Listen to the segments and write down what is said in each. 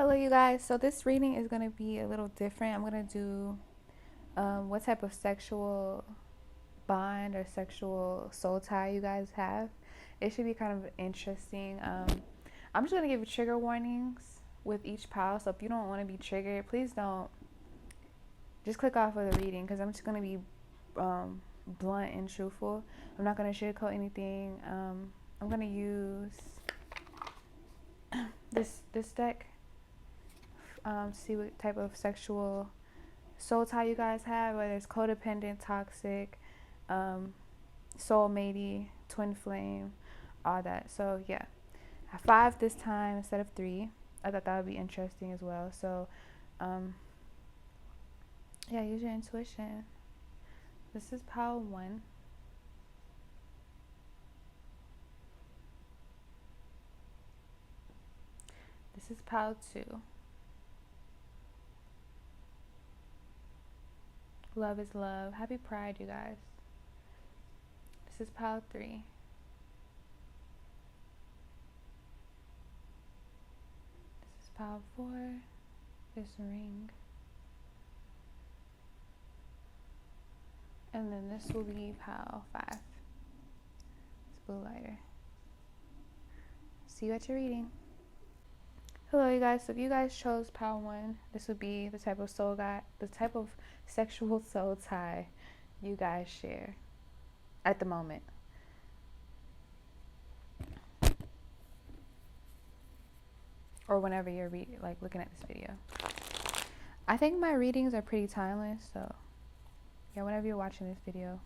Hello, you guys. So this reading is going to be a little different. I'm going to do what type of sexual bond or sexual soul tie you guys have. It should be kind of interesting. I'm just going to give you trigger warnings with each pile. So if you don't want to be triggered, please don't. Just click off of the reading because I'm just going to be blunt and truthful. I'm not going to sugarcoat anything. I'm going to use this deck. See what type of sexual soul tie you guys have, whether it's codependent, toxic, soulmatey, twin flame, all that. So yeah, I have 5 this time instead of 3. I thought that would be interesting as well. So yeah, use your intuition. This is pile 1. This is pile 2. Love is love. Happy Pride, you guys. This is pile 3. This is pile 4. This ring. And then this will be pile 5. This blue lighter. See you at your reading. Hello, you guys. So if you guys chose pile 1, this would be the type of the type of sexual soul tie you guys share at the moment. Or whenever you're looking at this video. I think my readings are pretty timeless, so yeah, whenever you're watching this video.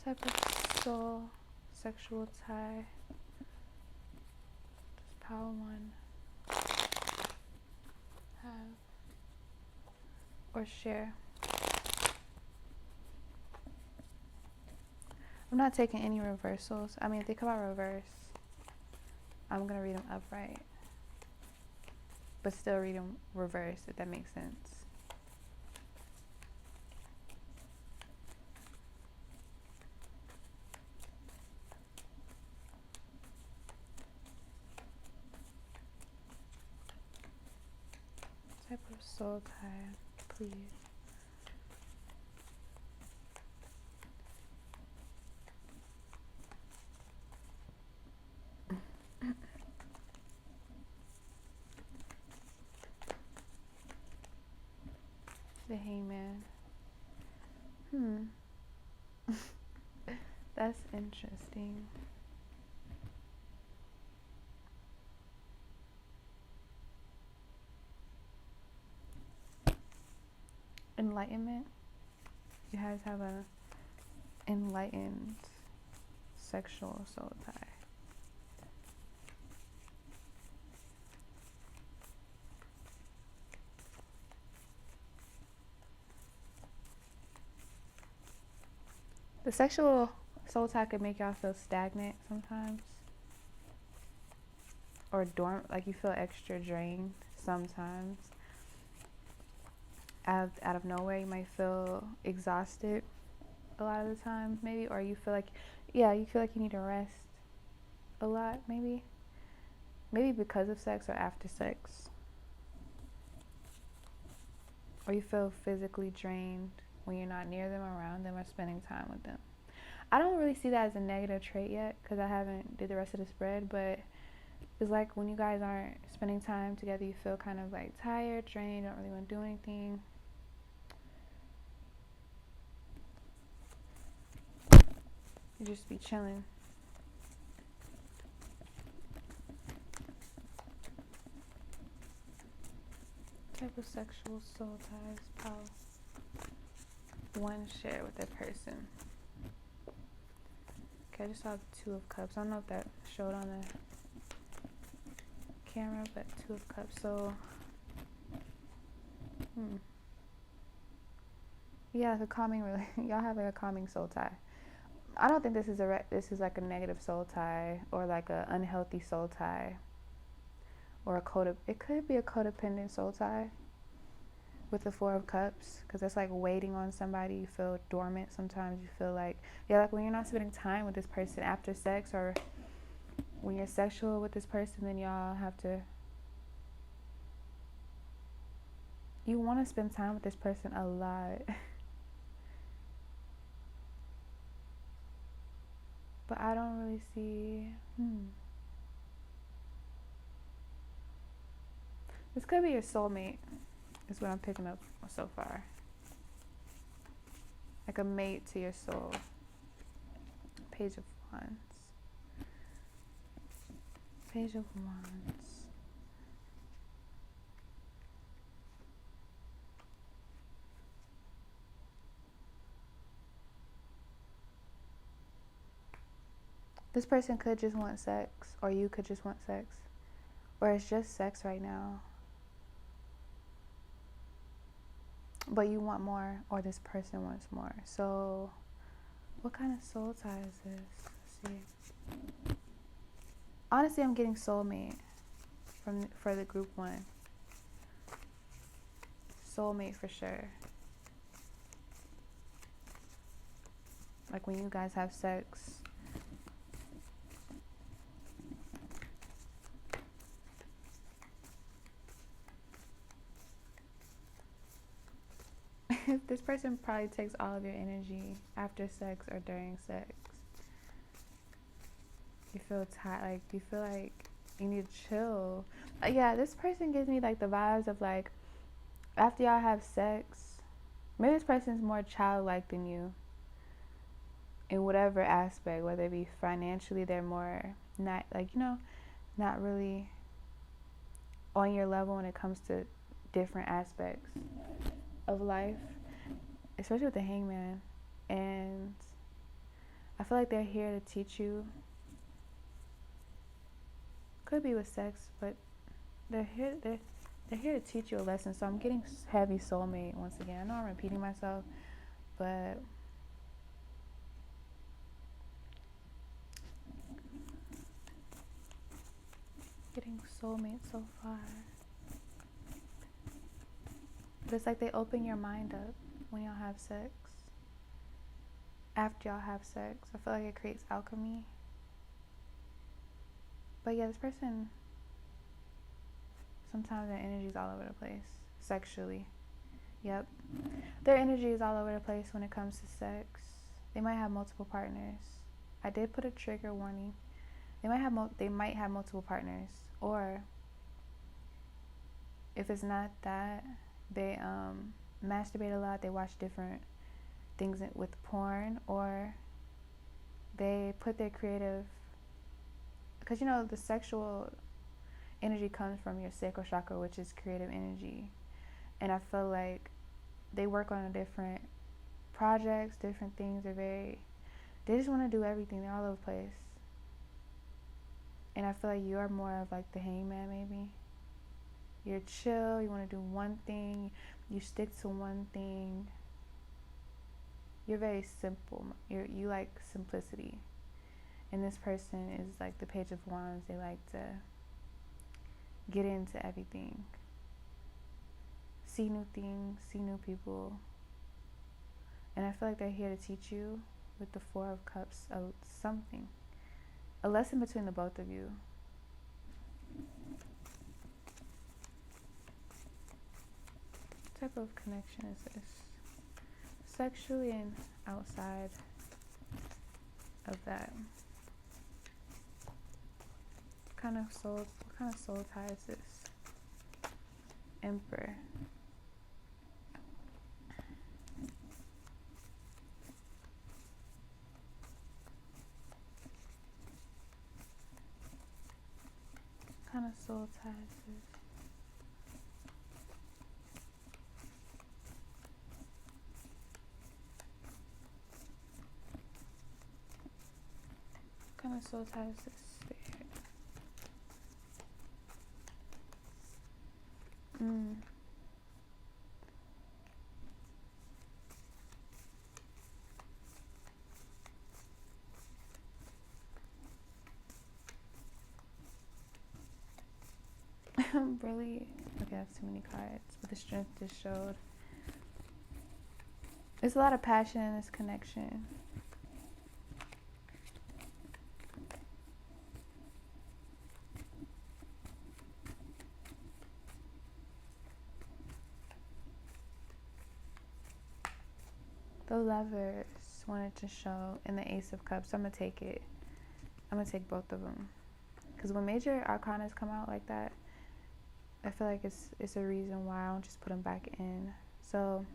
Type of soul sexual tie. Just pile 1. Have or share. I'm not taking any reversals. I mean, if they come out reverse, I'm gonna read them upright, but still read them reverse, if that makes sense. Type of soul tie, please. The Hangman. That's interesting. Enlightenment. You guys have a enlightened sexual soul tie. The sexual soul tie could make y'all feel stagnant sometimes, or dormant, like you feel extra drained sometimes. Out of nowhere, you might feel exhausted a lot of the time, maybe, or you feel like, you feel like you need to rest a lot, maybe because of sex or after sex, or you feel physically drained when you're not near them, around them, or spending time with them. I don't really see that as a negative trait yet because I haven't did the rest of the spread, but it's like when you guys aren't spending time together, you feel kind of like tired, drained, don't really want to do anything. You just be chilling. Type of sexual soul ties, pile 1, share with a person. Okay, I just saw the 2 of Cups. I don't know if that showed on the camera, but 2 of Cups. So, yeah, the calming. Y'all have like a calming soul tie. I don't think this is this is like a negative soul tie or like a unhealthy soul tie or it could be a codependent soul tie with the Four of Cups, because it's like waiting on somebody. You feel dormant sometimes. You feel like, yeah, like when you're not spending time with this person after sex, or when you're sexual with this person, then y'all have to, you want to spend time with this person a lot. But I don't really see, This could be your soulmate, is what I'm picking up so far. Like a mate to your soul. Page of Wands. Page of Wands. This person could just want sex, or you could just want sex, or it's just sex right now. But you want more, or this person wants more. So, what kind of soul tie is this? Let's see. Honestly, I'm getting soulmate for the group one. Soulmate for sure. Like when you guys have sex. This person probably takes all of your energy after sex or during sex. You feel tired, like you feel like you need to chill. Yeah, this person gives me like the vibes of like after y'all have sex, maybe this person's more childlike than you in whatever aspect, whether it be financially, they're more not like, not really on your level when it comes to different aspects of life, especially with the Hangman. And I feel like they're here to teach you. Could be with sex, but they're here to teach you a lesson. So I'm getting heavy soulmate once again. I know I'm repeating myself, but getting soulmate so far. But it's like they open your mind up when y'all have sex. After y'all have sex, I feel like it creates alchemy. But yeah, this person, sometimes their energy is all over the place sexually. Yep, their energy is all over the place when it comes to sex. They might have multiple partners. I did put a trigger warning. They might have multiple partners, or if it's not that, they masturbate a lot. They watch different things with porn, or they put their creative, because the sexual energy comes from your sacral chakra, which is creative energy. And I feel like they work on different projects, different things. They just want to do everything. They're all over the place. And I feel like you're more of like the Hangman, maybe. You're chill, you want to do one thing, you stick to one thing. You're very simple. You like simplicity. And this person is like the Page of Wands. They like to get into everything. See new things, see new people. And I feel like they're here to teach you with the Four of Cups of something. A lesson between the both of you. What type of connection is this? Sexually and outside of that. What kind of soul tie is this? Emperor. What kind of soul tie is this? What kind of soul tie is this? Really, okay, that's too many cards. But the strength just showed. There's a lot of passion in this connection. The Lovers wanted to show in the Ace of Cups. So I'm going to take it. I'm going to take both of them. Because when major arcanas come out like that, I feel like it's a reason why I don't just put them back in. So,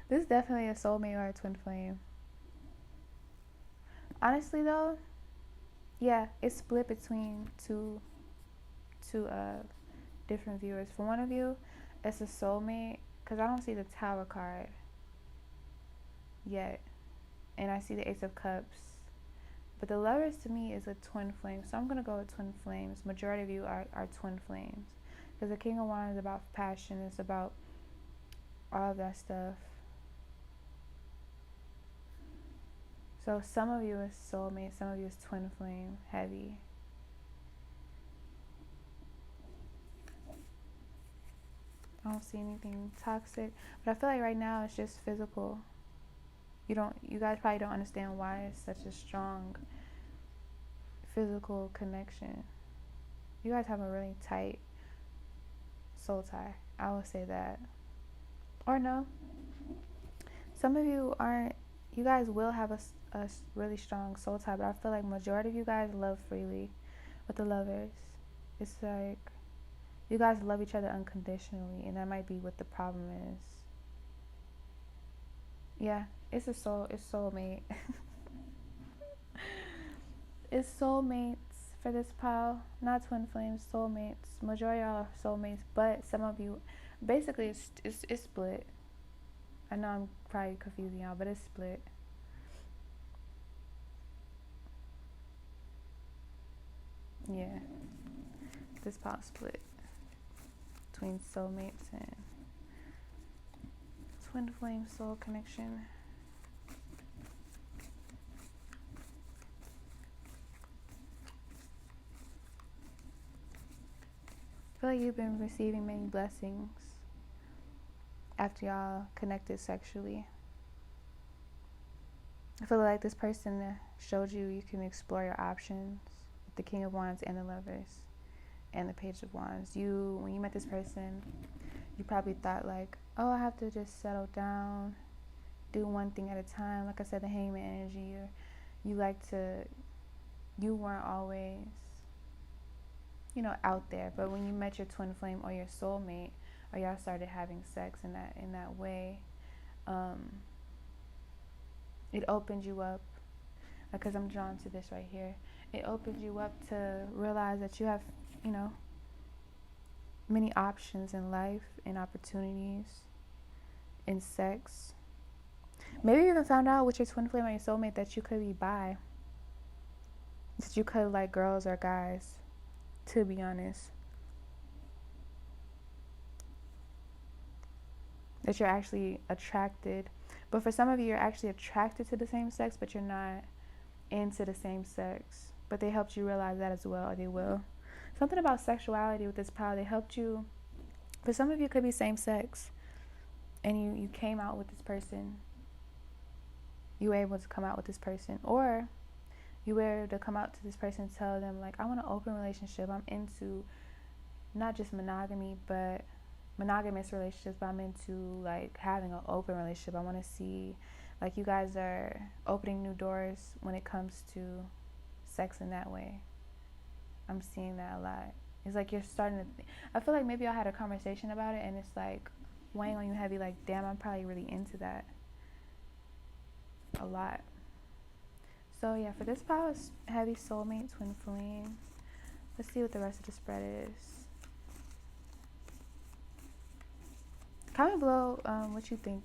this is definitely a soulmate or a twin flame. Honestly though, yeah, it's split between two different viewers. For one of you, it's a soulmate, because I don't see the Tower card yet, and I see the Ace of Cups. But the Lovers to me is a twin flame, so I'm gonna go with twin flames. Majority of you are twin flames, because the King of Wands is about passion. It's about all of that stuff. So some of you is soulmate, some of you is twin flame heavy. I don't see anything toxic, but I feel like right now it's just physical. You guys probably don't understand why it's such a strong physical connection. You guys have a really tight soul tie, I will say that. Or no, some of you aren't. You guys will have a really strong soul tie, but I feel like majority of you guys love freely with the Lovers. It's like you guys love each other unconditionally, and that might be what the problem is. Yeah, it's soulmate. It's soulmates for this pile, not twin flames, soulmates. Majority of y'all are soulmates, but some of you, basically it's split. I know I'm probably confusing y'all, but it's split. Yeah, this pile split between soulmates and twin flame soul connection. I feel like you've been receiving many blessings after y'all connected sexually. I feel like this person showed you can explore your options with the King of Wands and the Lovers and the Page of Wands. When you met this person, you probably thought like, oh, I have to just settle down, do one thing at a time. Like I said, the Hangman energy, you weren't always, out there. But when you met your twin flame or your soulmate, or y'all started having sex in that way, it opened you up, because I'm drawn to this right here. It opened you up to realize that you have, many options in life and opportunities in sex. Maybe you even found out with your twin flame or your soulmate that you could be bi. That you could like girls or guys, to be honest. That you're actually attracted. But for some of you, you're actually attracted to the same sex, but you're not into the same sex. But they helped you realize that as well, or they will. Something about sexuality with this power, they helped you. For some of you, it could be same sex. And you came out with this person. You were able to come out with this person. Or you were able to come out to this person and tell them, like, I want an open relationship. I'm into not just monogamy, but monogamous relationships, but I'm into like having an open relationship. I want to see like you guys are opening new doors when it comes to sex in that way. I'm seeing that a lot. It's like you're starting to I feel like maybe I had a conversation about it and it's like weighing on you heavy, like damn, I'm probably really into that a lot. So yeah, for this pile is heavy soulmate, twin flame. Let's see what the rest of the spread is. Comment below what you think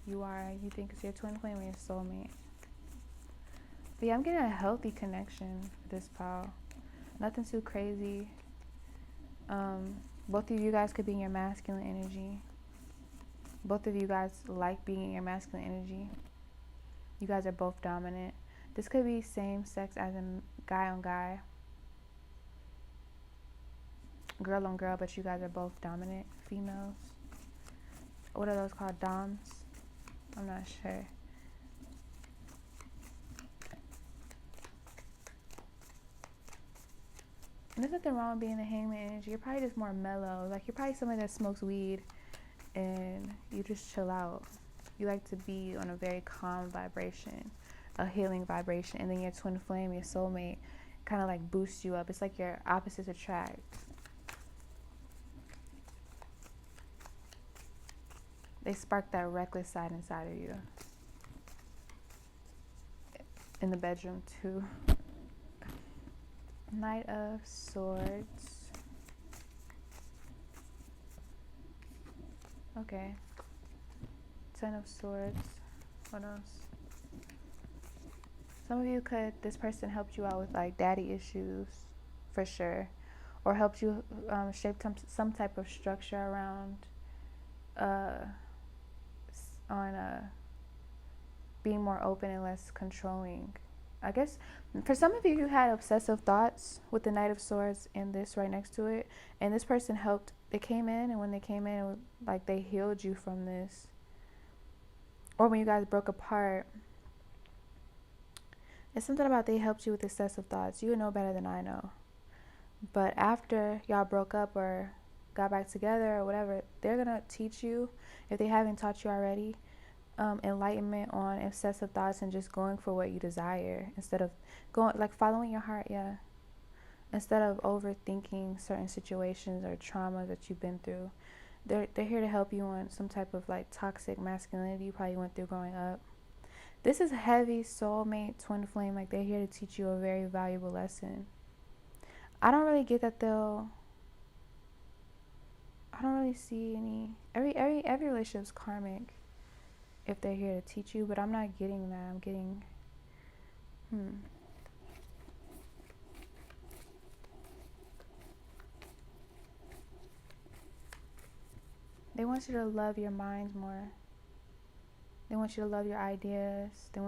you think it's your twin flame or your soulmate. But yeah, I'm getting a healthy connection for this pile. Nothing too crazy. Both of you guys could be in your masculine energy. Both of you guys like being in your masculine energy. You guys are both dominant. This could be same sex as in guy on guy, girl on girl, but you guys are both dominant females. What are those called? Doms? I'm not sure. And there's nothing wrong with being the hangman energy. You're probably just more mellow. Like, you're probably somebody that smokes weed and you just chill out. You like to be on a very calm vibration, a healing vibration. And then your twin flame, your soulmate, kind of like boosts you up. It's like your opposites attract. They spark that reckless side inside of you. In the bedroom too. Knight of Swords. Okay. Ten of Swords. What else? Some of you this person helped you out with like daddy issues, for sure. Or helped you shape some type of structure around being more open and less controlling. I guess for some of you, you had obsessive thoughts with the Knight of Swords and this right next to it. And this person helped. They came in, and when they came in, it was like they healed you from this. Or when you guys broke apart, it's something about they helped you with excessive thoughts. You would know better than I know. But after y'all broke up or got back together or whatever, they're going to teach you, if they haven't taught you already, enlightenment on excessive thoughts and just going for what you desire instead of going like following your heart. Instead of overthinking certain situations or traumas that you've been through. They're here to help you on some type of like toxic masculinity you probably went through growing up. This is heavy soulmate twin flame. Like, they're here to teach you a very valuable lesson. I don't really get that I don't really see any. Every relationship's karmic if they're here to teach you, but I'm not getting that. I'm getting They want you to love your mind more. They want you to love your ideas. They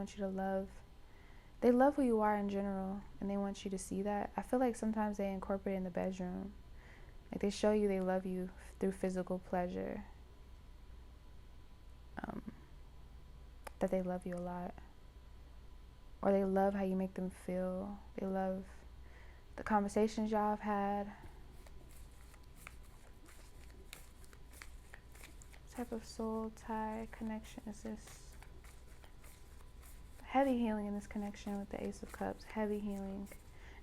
love who you are in general, and they want you to see that. I feel like sometimes they incorporate it in the bedroom. Like, they show you they love you through physical pleasure. That they love you a lot. Or they love how you make them feel. They love the conversations y'all have had. What type of soul tie connection is this? Heavy healing in this connection with the Ace of Cups. Heavy healing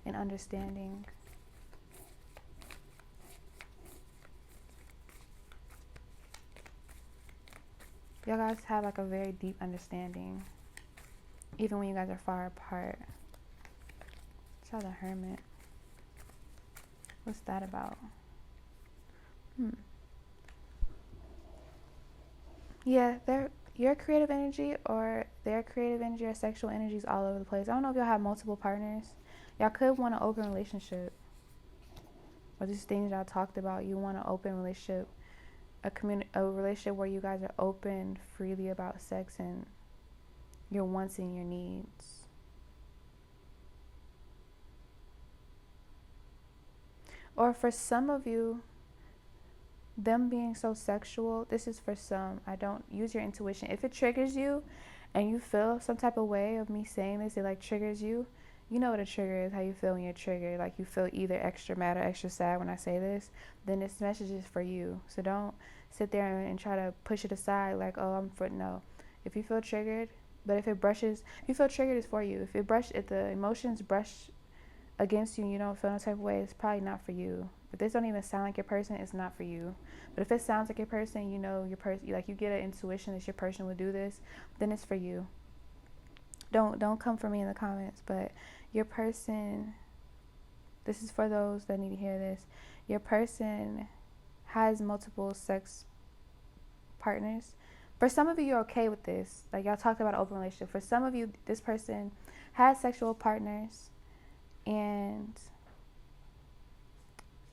and understanding. Y'all guys have like a very deep understanding, even when you guys are far apart. Saw the Hermit. What's that about? Yeah, your creative energy or their creative energy or sexual energy is all over the place. I don't know if y'all have multiple partners. Y'all could want an open relationship. Or these things y'all talked about. You want an open relationship. A relationship where you guys are open freely about sex and your wants and your needs. Or for some of you, them being so sexual, this is for some. I don't use your intuition. If it triggers you and you feel some type of way of me saying this, it like triggers you. You know what a trigger is, how you feel when you're triggered. Like, you feel either extra mad or extra sad when I say this. Then this message is for you. So don't sit there and try to push it aside like, oh, no. If you feel triggered, but if you feel triggered, it's for you. If the emotions brush against you and you don't feel no type of way, it's probably not for you. If this don't even sound like your person, it's not for you. But if it sounds like your person, you know your person, like you get an intuition that your person would do this, then it's for you. Don't come for me in the comments, but your person, this is for those that need to hear this. Your person has multiple sex partners. For some of you, you're okay with this. Like, y'all talked about an open relationship. For some of you, this person has sexual partners and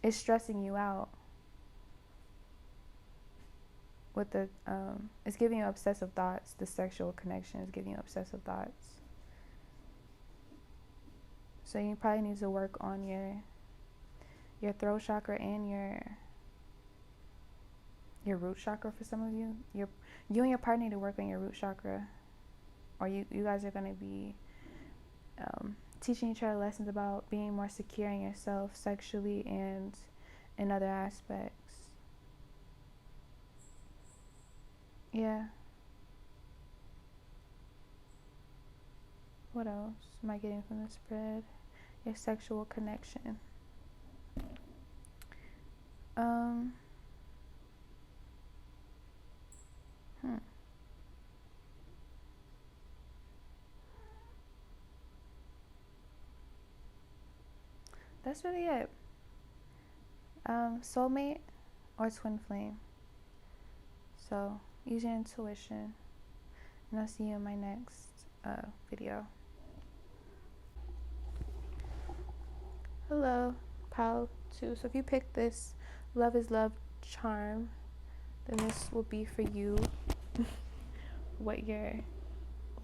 is stressing you out. with the it's giving you obsessive thoughts. The sexual connection is giving you obsessive thoughts. So you probably need to work on your throat chakra and your root chakra for some of you. You and your partner need to work on your root chakra, or you guys are going to be teaching each other lessons about being more secure in yourself sexually and in other aspects. Yeah. What else am I getting from the spread? Your sexual connection. That's really it. Soulmate or twin flame. So use your intuition, and I'll see you in my next video. Hello, pile 2. So if you pick this love is love charm, then this will be for you. What your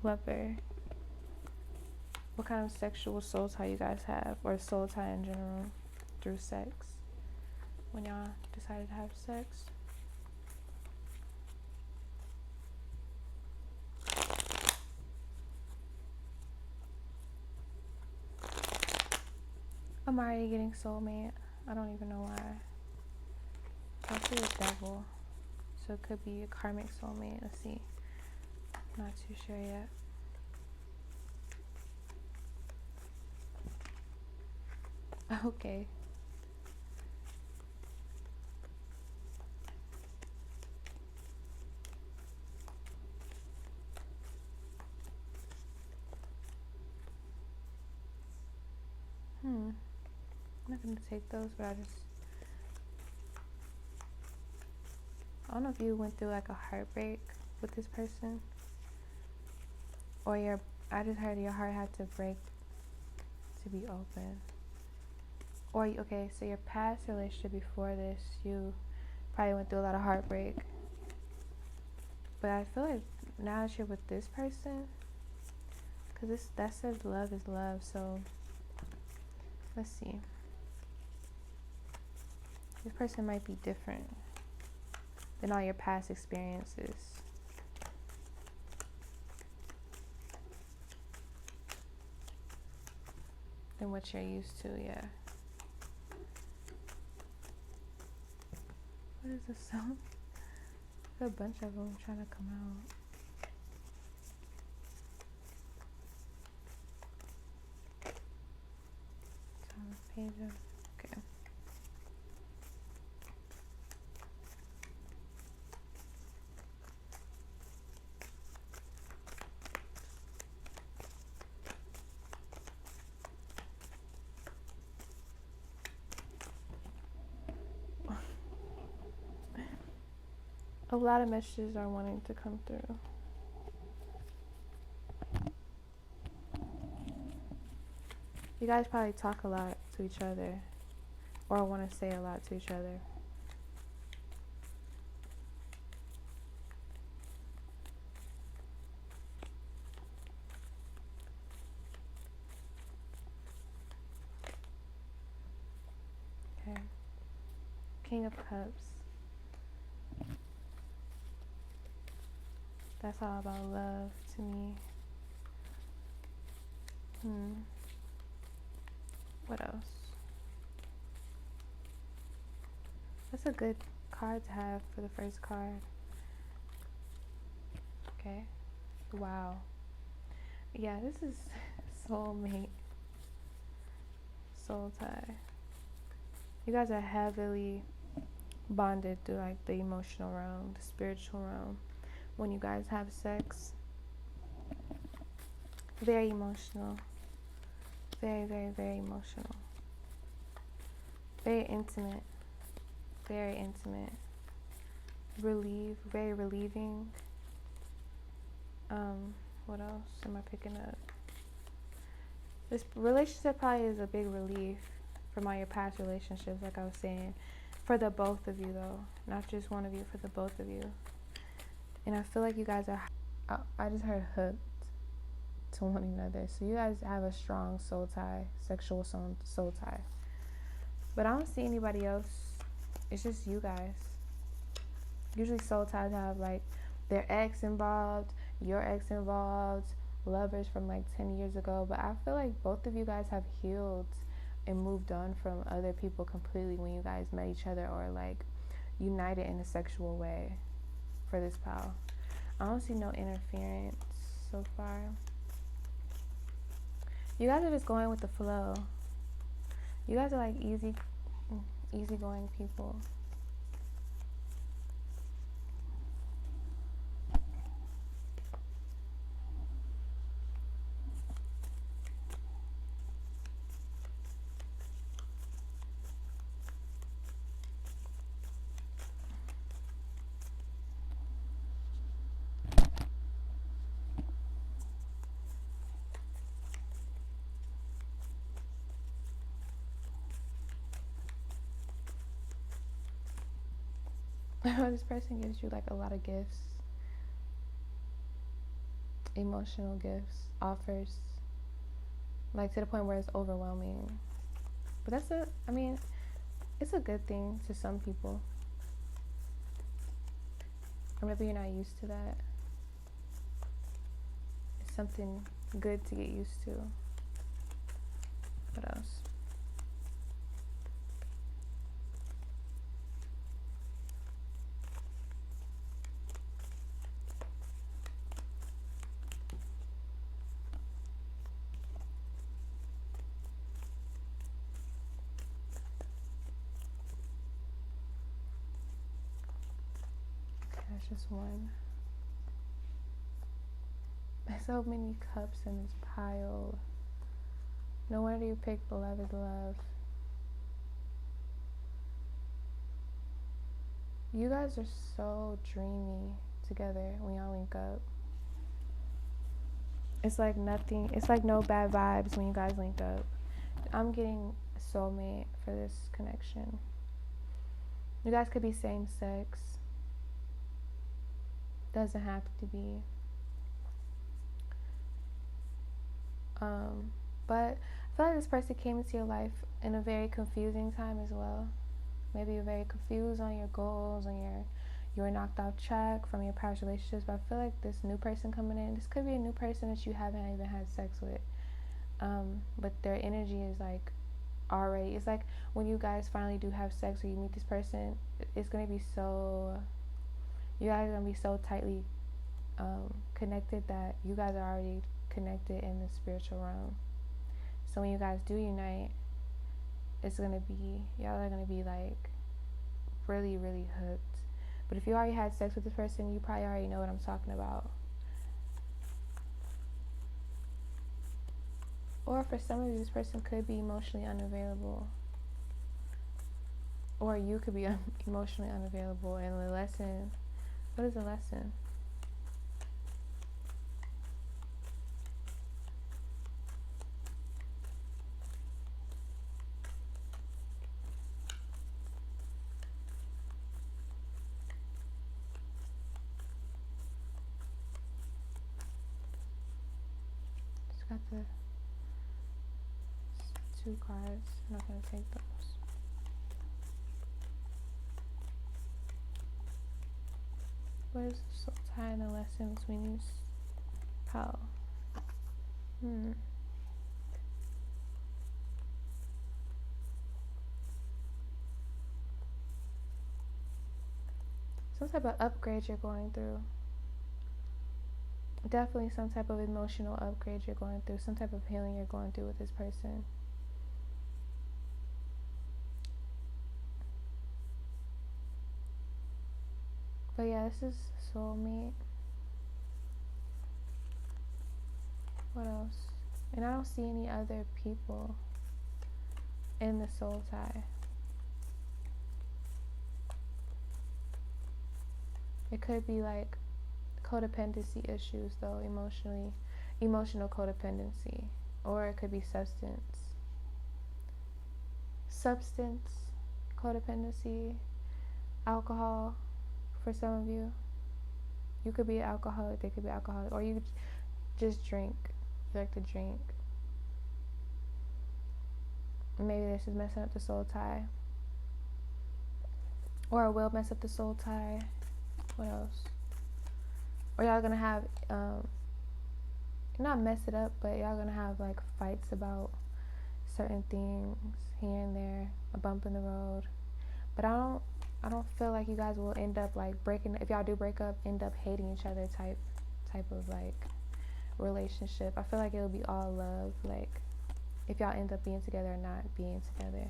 lover, what kind of sexual soul tie you guys have, or soul tie in general through sex, when y'all decided to have sex. I'm already getting soulmate. I don't even know why. I see a devil, so it could be a karmic soulmate. Let's see. Not too sure yet. Okay. I'm not gonna take those, but I don't know if you went through like a heartbreak with this person, or I just heard your heart had to break to be open. Or, okay, so your past relationship before this, you probably went through a lot of heartbreak. But I feel like now that you're with this person, because that says love is love, so let's see. This person might be different than all your past experiences. Than what you're used to, yeah. What is this song? There's a bunch of them trying to come out. Top of pages. Okay. A lot of messages are wanting to come through. You guys probably talk a lot to each other, or want to say a lot to each other. Okay. King of Cups. That's all about love to me. What else? That's a good card to have for the first card. Okay. Wow. Yeah, this is soulmate. Soul tie. You guys are heavily bonded through like the emotional realm, the spiritual realm. When you guys have sex, very emotional, very, very, very emotional, very intimate, very intimate, very relieving. What else am I picking up? This relationship probably is a big relief from all your past relationships, like I was saying, for the both of you though, not just one of you, for the both of you. And I feel like you guys are, I just heard hooked to one another. So you guys have a strong soul tie, sexual soul tie. But I don't see anybody else. It's just you guys. Usually soul ties have like their ex involved, your ex involved, lovers from like 10 years ago. But I feel like both of you guys have healed and moved on from other people completely when you guys met each other, or like united in a sexual way for this pal. I don't see no interference so far. You guys are just going with the flow. You guys are like easygoing people. This person gives you like a lot of gifts, emotional gifts, offers, like to the point where it's overwhelming. But it's a good thing to some people. Or maybe you're not used to that. It's something good to get used to. What else? That's just one. There's so many cups in this pile. No wonder you picked beloved love. You guys are so dreamy together when y'all link up. It's like nothing, it's like no bad vibes when you guys link up. I'm getting a soulmate for this connection. You guys could be same sex. Doesn't have to be. But I feel like this person came into your life in a very confusing time as well. Maybe you're very confused on your goals, on you were knocked off track from your past relationships. But I feel like this new person coming in, this could be a new person that you haven't even had sex with. But their energy is like already, it's like when you guys finally do have sex or you meet this person, it's gonna be so, you guys are gonna be so tightly connected that you guys are already connected in the spiritual realm. So when you guys do unite, it's gonna be, y'all are gonna be like really, really hooked. But if you already had sex with this person, you probably already know what I'm talking about. Or for some of you, this person could be emotionally unavailable. Or you could be emotionally unavailable. And the lesson, what is the lesson? Just got the 2 cards. I'm not going to take those. What is the soul tie and the lesson between these? How? Some type of upgrade you're going through. Definitely some type of emotional upgrade you're going through. Some type of healing you're going through with this person. But yeah, this is soulmate. What else? And I don't see any other people in the soul tie. It could be like codependency issues though, emotional codependency. Or it could be substance codependency, alcohol for some of you. You could be an alcoholic, they could be alcoholic, or you just drink. You like to drink. Maybe this is messing up the soul tie. Or it will mess up the soul tie. What else? Or y'all gonna have, not mess it up, but y'all gonna have like fights about certain things here and there, a bump in the road. But I don't feel like you guys will end up like breaking, if y'all do break up, end up hating each other type of like relationship. I feel like it'll be all love, like if y'all end up being together or not being together.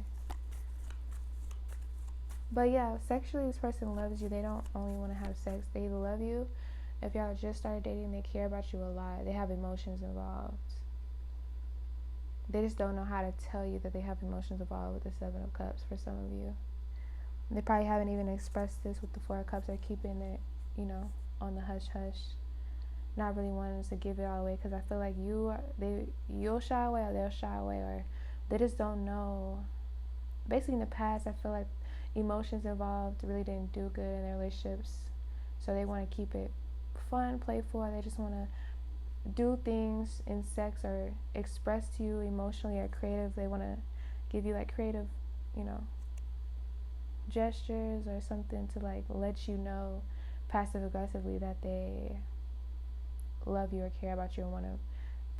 But yeah, sexually this person loves you. They don't only want to have sex, they love you. If y'all just started dating, they care about you a lot. They have emotions involved. They just don't know how to tell you that they have emotions involved with the Seven of Cups for some of you. They probably haven't even expressed this with the Four of Cups. They're keeping it, on the hush-hush. Not really wanting to give it all away, because I feel like you'll shy away, or they'll shy away, or they just don't know. Basically, in the past, I feel like emotions involved really didn't do good in their relationships, so they want to keep it fun, playful. They just want to do things in sex or express to you emotionally or creative. They want to give you like creative, gestures or something to like let you know passive aggressively that they love you or care about you and want to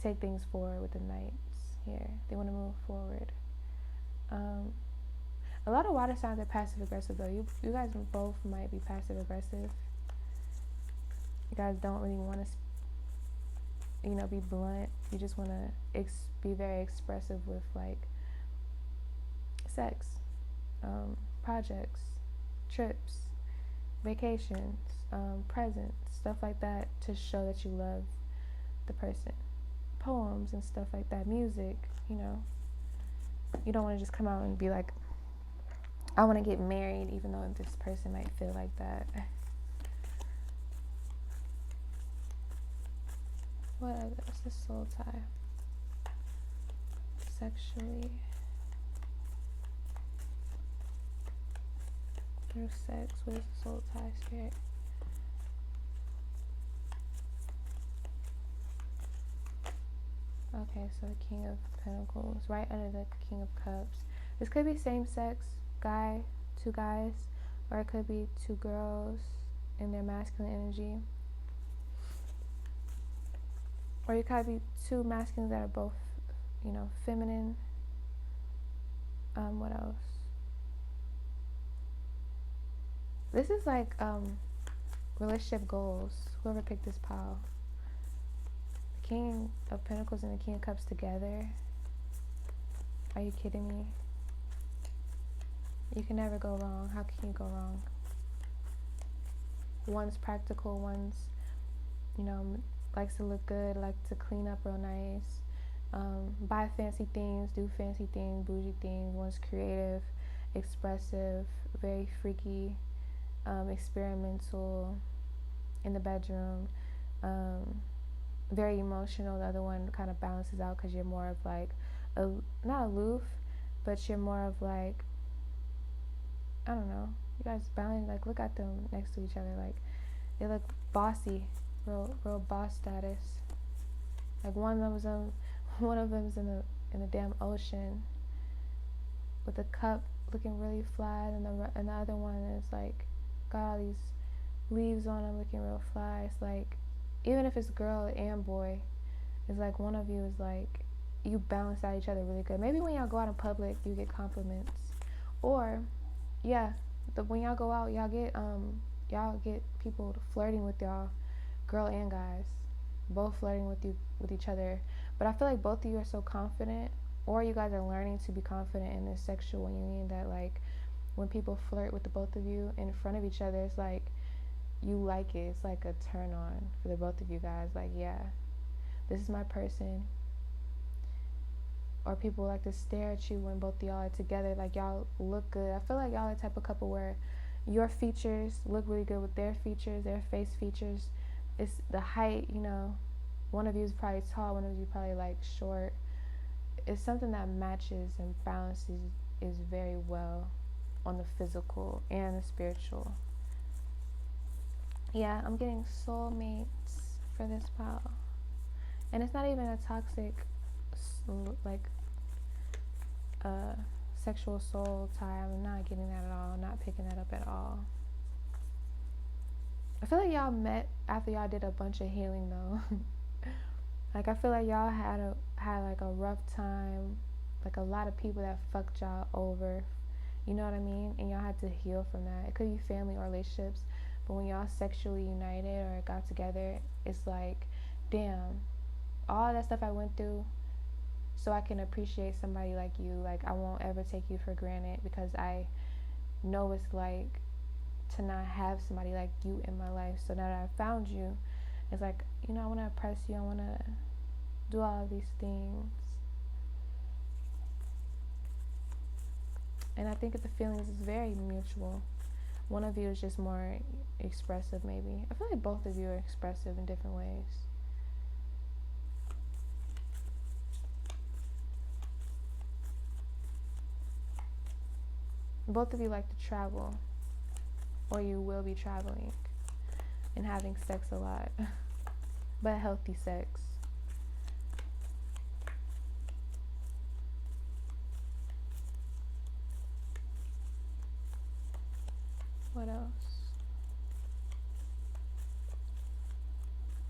take things forward with the Knights here. They want to move forward. A lot of water signs are passive aggressive though. You guys both might be passive aggressive. You guys don't really want to be blunt. You just want to be very expressive with like sex, projects, trips, vacations, presents, stuff like that, to show that you love the person. Poems and stuff like that, music, You don't want to just come out and be like, I want to get married, even though this person might feel like that. What's the soul tie? Sexually. Through sex, what is the soul tie, spirit? Okay, so the King of Pentacles, right under the King of Cups. This could be same sex, guy, two guys, or it could be two girls in their masculine energy. Or you could be two masculines that are both, feminine. What else? This is like relationship goals. Whoever picked this pile. The King of Pentacles and the King of Cups together. Are you kidding me? You can never go wrong. How can you go wrong? One's practical, one's, likes to look good, like to clean up real nice, buy fancy things, do fancy things, bougie things. One's creative, expressive, very freaky, experimental in the bedroom, very emotional. The other one kind of balances out because you're more of like, not aloof, but you're more of like, I don't know. You guys balance, like look at them next to each other, like they look bossy, real boss status. Like one of them's in the damn ocean with a cup looking really flat, and the other one is like got all these leaves on them looking real fly. It's like, even if it's girl and boy, it's like one of you is like, you balance out each other really good. Maybe when y'all go out in public, you get compliments, or when y'all go out, y'all get people flirting with y'all, girl and guys, both flirting with each other. But I feel like both of you are so confident, or you guys are learning to be confident in this sexual union, that like when people flirt with the both of you in front of each other, it's like you like it. It's like a turn on for the both of you guys. Like, yeah, this is my person. Or people like to stare at you when both of y'all are together, like y'all look good. I feel like y'all are the type of couple where your features look really good with their features, their face features. It's the height, one of you is probably tall, one of you probably like short. It's something that matches and balances is very well on the physical and the spiritual. Yeah, I'm getting soulmates for this pile. And it's not even a toxic, like, sexual soul tie. I'm not getting that at all. Not picking that up at all. I feel like y'all met after y'all did a bunch of healing though. Like, I feel like y'all had like a rough time, like a lot of people that fucked y'all over, you know what I mean? And y'all had to heal from that. It could be family or relationships, but when y'all sexually united or got together, it's like, damn, all that stuff I went through, so I can appreciate somebody like you. Like, I won't ever take you for granted because I know it's like to not have somebody like you in my life. So now that I found you, it's like, you know, I want to oppress you. I want to do all of these things. And I think that the feelings is very mutual. One of you is just more expressive, maybe. I feel like both of you are expressive in different ways. Both of you like to travel, or you will be traveling and having sex a lot, but healthy sex. What else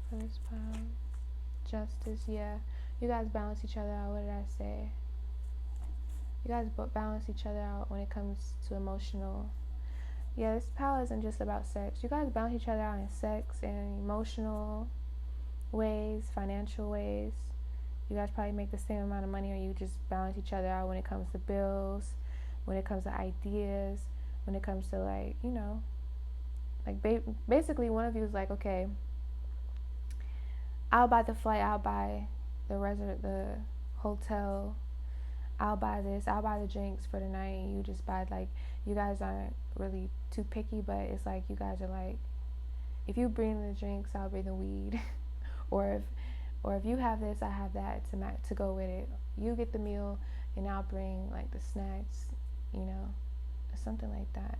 for this pile? Justice, yeah. You guys balance each other out. What did I say? You guys balance each other out when it comes to emotional. Yeah, this pile isn't just about sex. You guys balance each other out in sex and emotional ways, financial ways. You guys probably make the same amount of money, or you just balance each other out when it comes to bills, when it comes to ideas, when it comes to, like, you know, like basically one of you is like, okay, I'll buy the flight, I'll buy the hotel, I'll buy this, I'll buy the drinks for the night, and you just buy, like, you guys aren't really too picky, but it's like you guys are like, if you bring the drinks, I'll bring the weed, or if you have this, I have that to go with it. You get the meal, and I'll bring, like, the snacks, you know, something like that.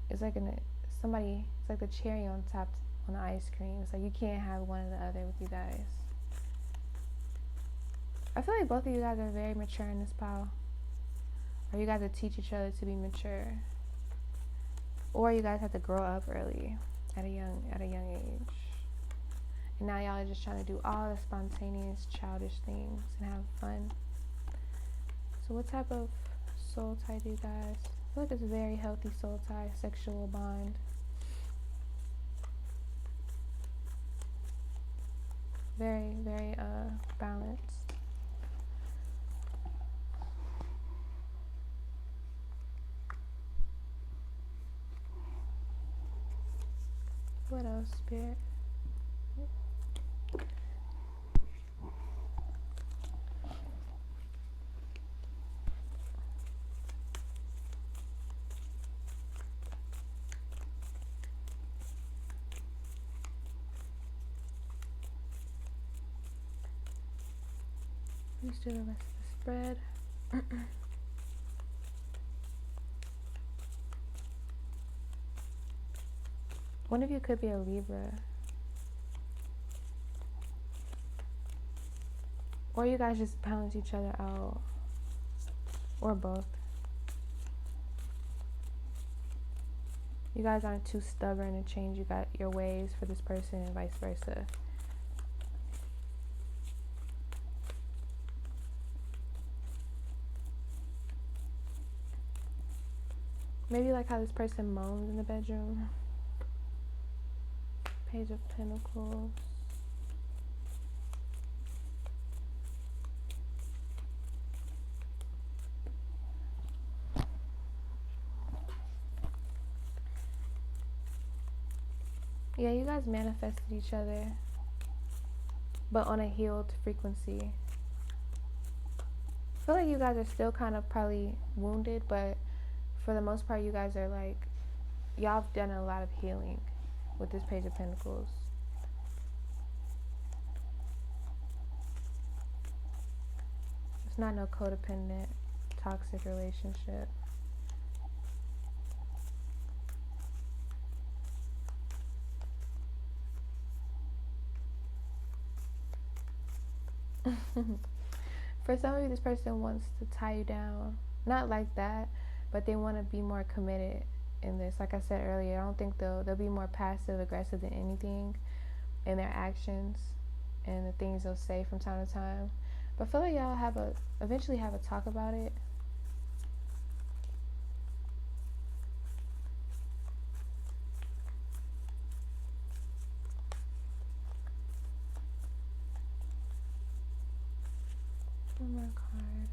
It's like it's like the cherry on top on the ice cream. It's like you can't have one or the other with you guys. I feel like both of you guys are very mature in this pile. Or you guys have to teach each other to be mature. Or you guys have to grow up early at a young age. And now y'all are just trying to do all the spontaneous, childish things and have fun. So what type of soul tie do you guys? I feel like it's a very healthy soul tie, sexual bond. Very, very balanced. What else, Spirit? Let's do the rest of the spread. One of you could be a Libra. Or you guys just balance each other out. Or both. You guys aren't too stubborn to change your ways for this person and vice versa. Maybe like how this person moans in the bedroom. Page of Pentacles. Yeah, you guys manifested each other, but on a healed frequency. I feel like you guys are still kind of probably wounded, but for the most part, you guys are like, y'all have done a lot of healing with this Page of Pentacles. It's not no codependent, toxic relationship. For some of you, this person wants to tie you down. Not like that, but they want to be more committed in this. Like I said earlier, I don't think they'll be more passive aggressive than anything in their actions and the things they'll say from time to time. But I feel like y'all eventually have a talk about it. One more card.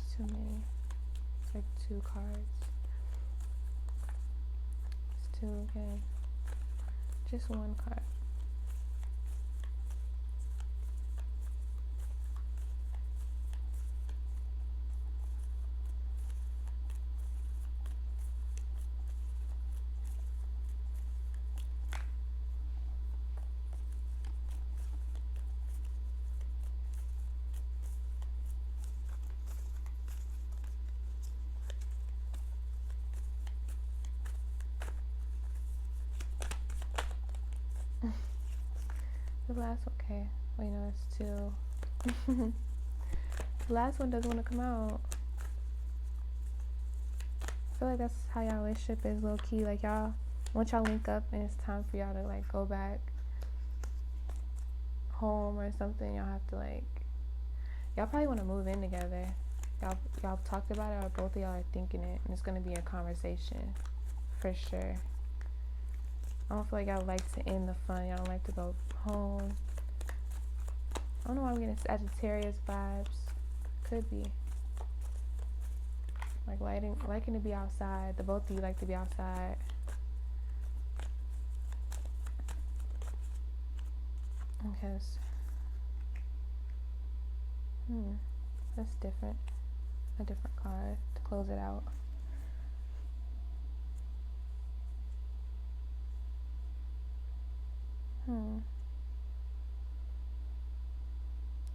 It's too many. It's like 2 cards. It's 2, okay. Just 1 card. The last, okay. Wait, no, it's 2. The last one doesn't want to come out. I feel like that's how y'all relationship is, low key. Like y'all, once y'all link up and it's time for y'all to like go back home or something, y'all have to like, y'all probably want to move in together. Y'all talked about it, or both of y'all are thinking it, and it's gonna be a conversation for sure. I don't feel like y'all like to end the fun. Y'all don't like to go home. I don't know why I'm getting Sagittarius vibes. Could be. Like liking to be outside. The both of you like to be outside. Okay. That's different. A different card to close it out.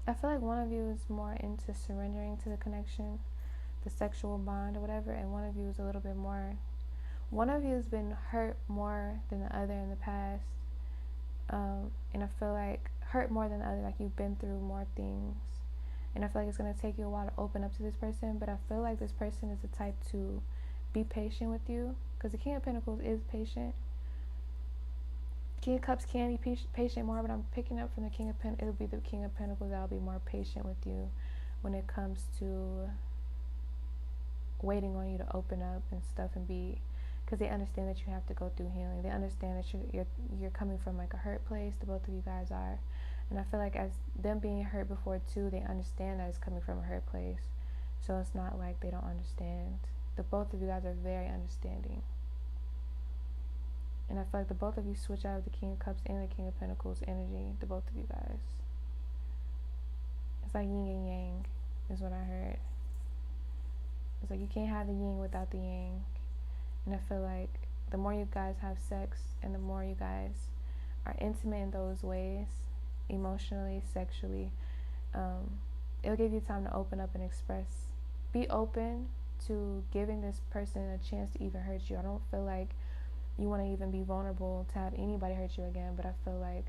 I feel like one of you is more into surrendering to the connection, the sexual bond or whatever, and one of you is a little bit more. One of you has been hurt more than the other in the past, and I feel like hurt more than the other. Like you've been through more things, and I feel like it's gonna take you a while to open up to this person. But I feel like this person is the type to be patient with you, because the King of Pentacles is patient. King of Cups can be patient more, but I'm picking up from the King of Pentacles. It'll be the King of Pentacles that'll be more patient with you when it comes to waiting on you to open up and stuff, and be, because they understand that you have to go through healing. They understand that you're coming from like a hurt place. The both of you guys are, and I feel like as them being hurt before too, they understand that it's coming from a hurt place. So it's not like they don't understand. The both of you guys are very understanding. And I feel like the both of you switch out of the King of Cups and the King of Pentacles energy. The both of you guys. It's like yin and yang, is what I heard. It's like you can't have the yin without the yang. And I feel like the more you guys have sex and the more you guys are intimate in those ways, emotionally, sexually, it'll give you time to open up and express. Be open to giving this person a chance to even hurt you. I don't feel like you want to even be vulnerable to have anybody hurt you again, but I feel like,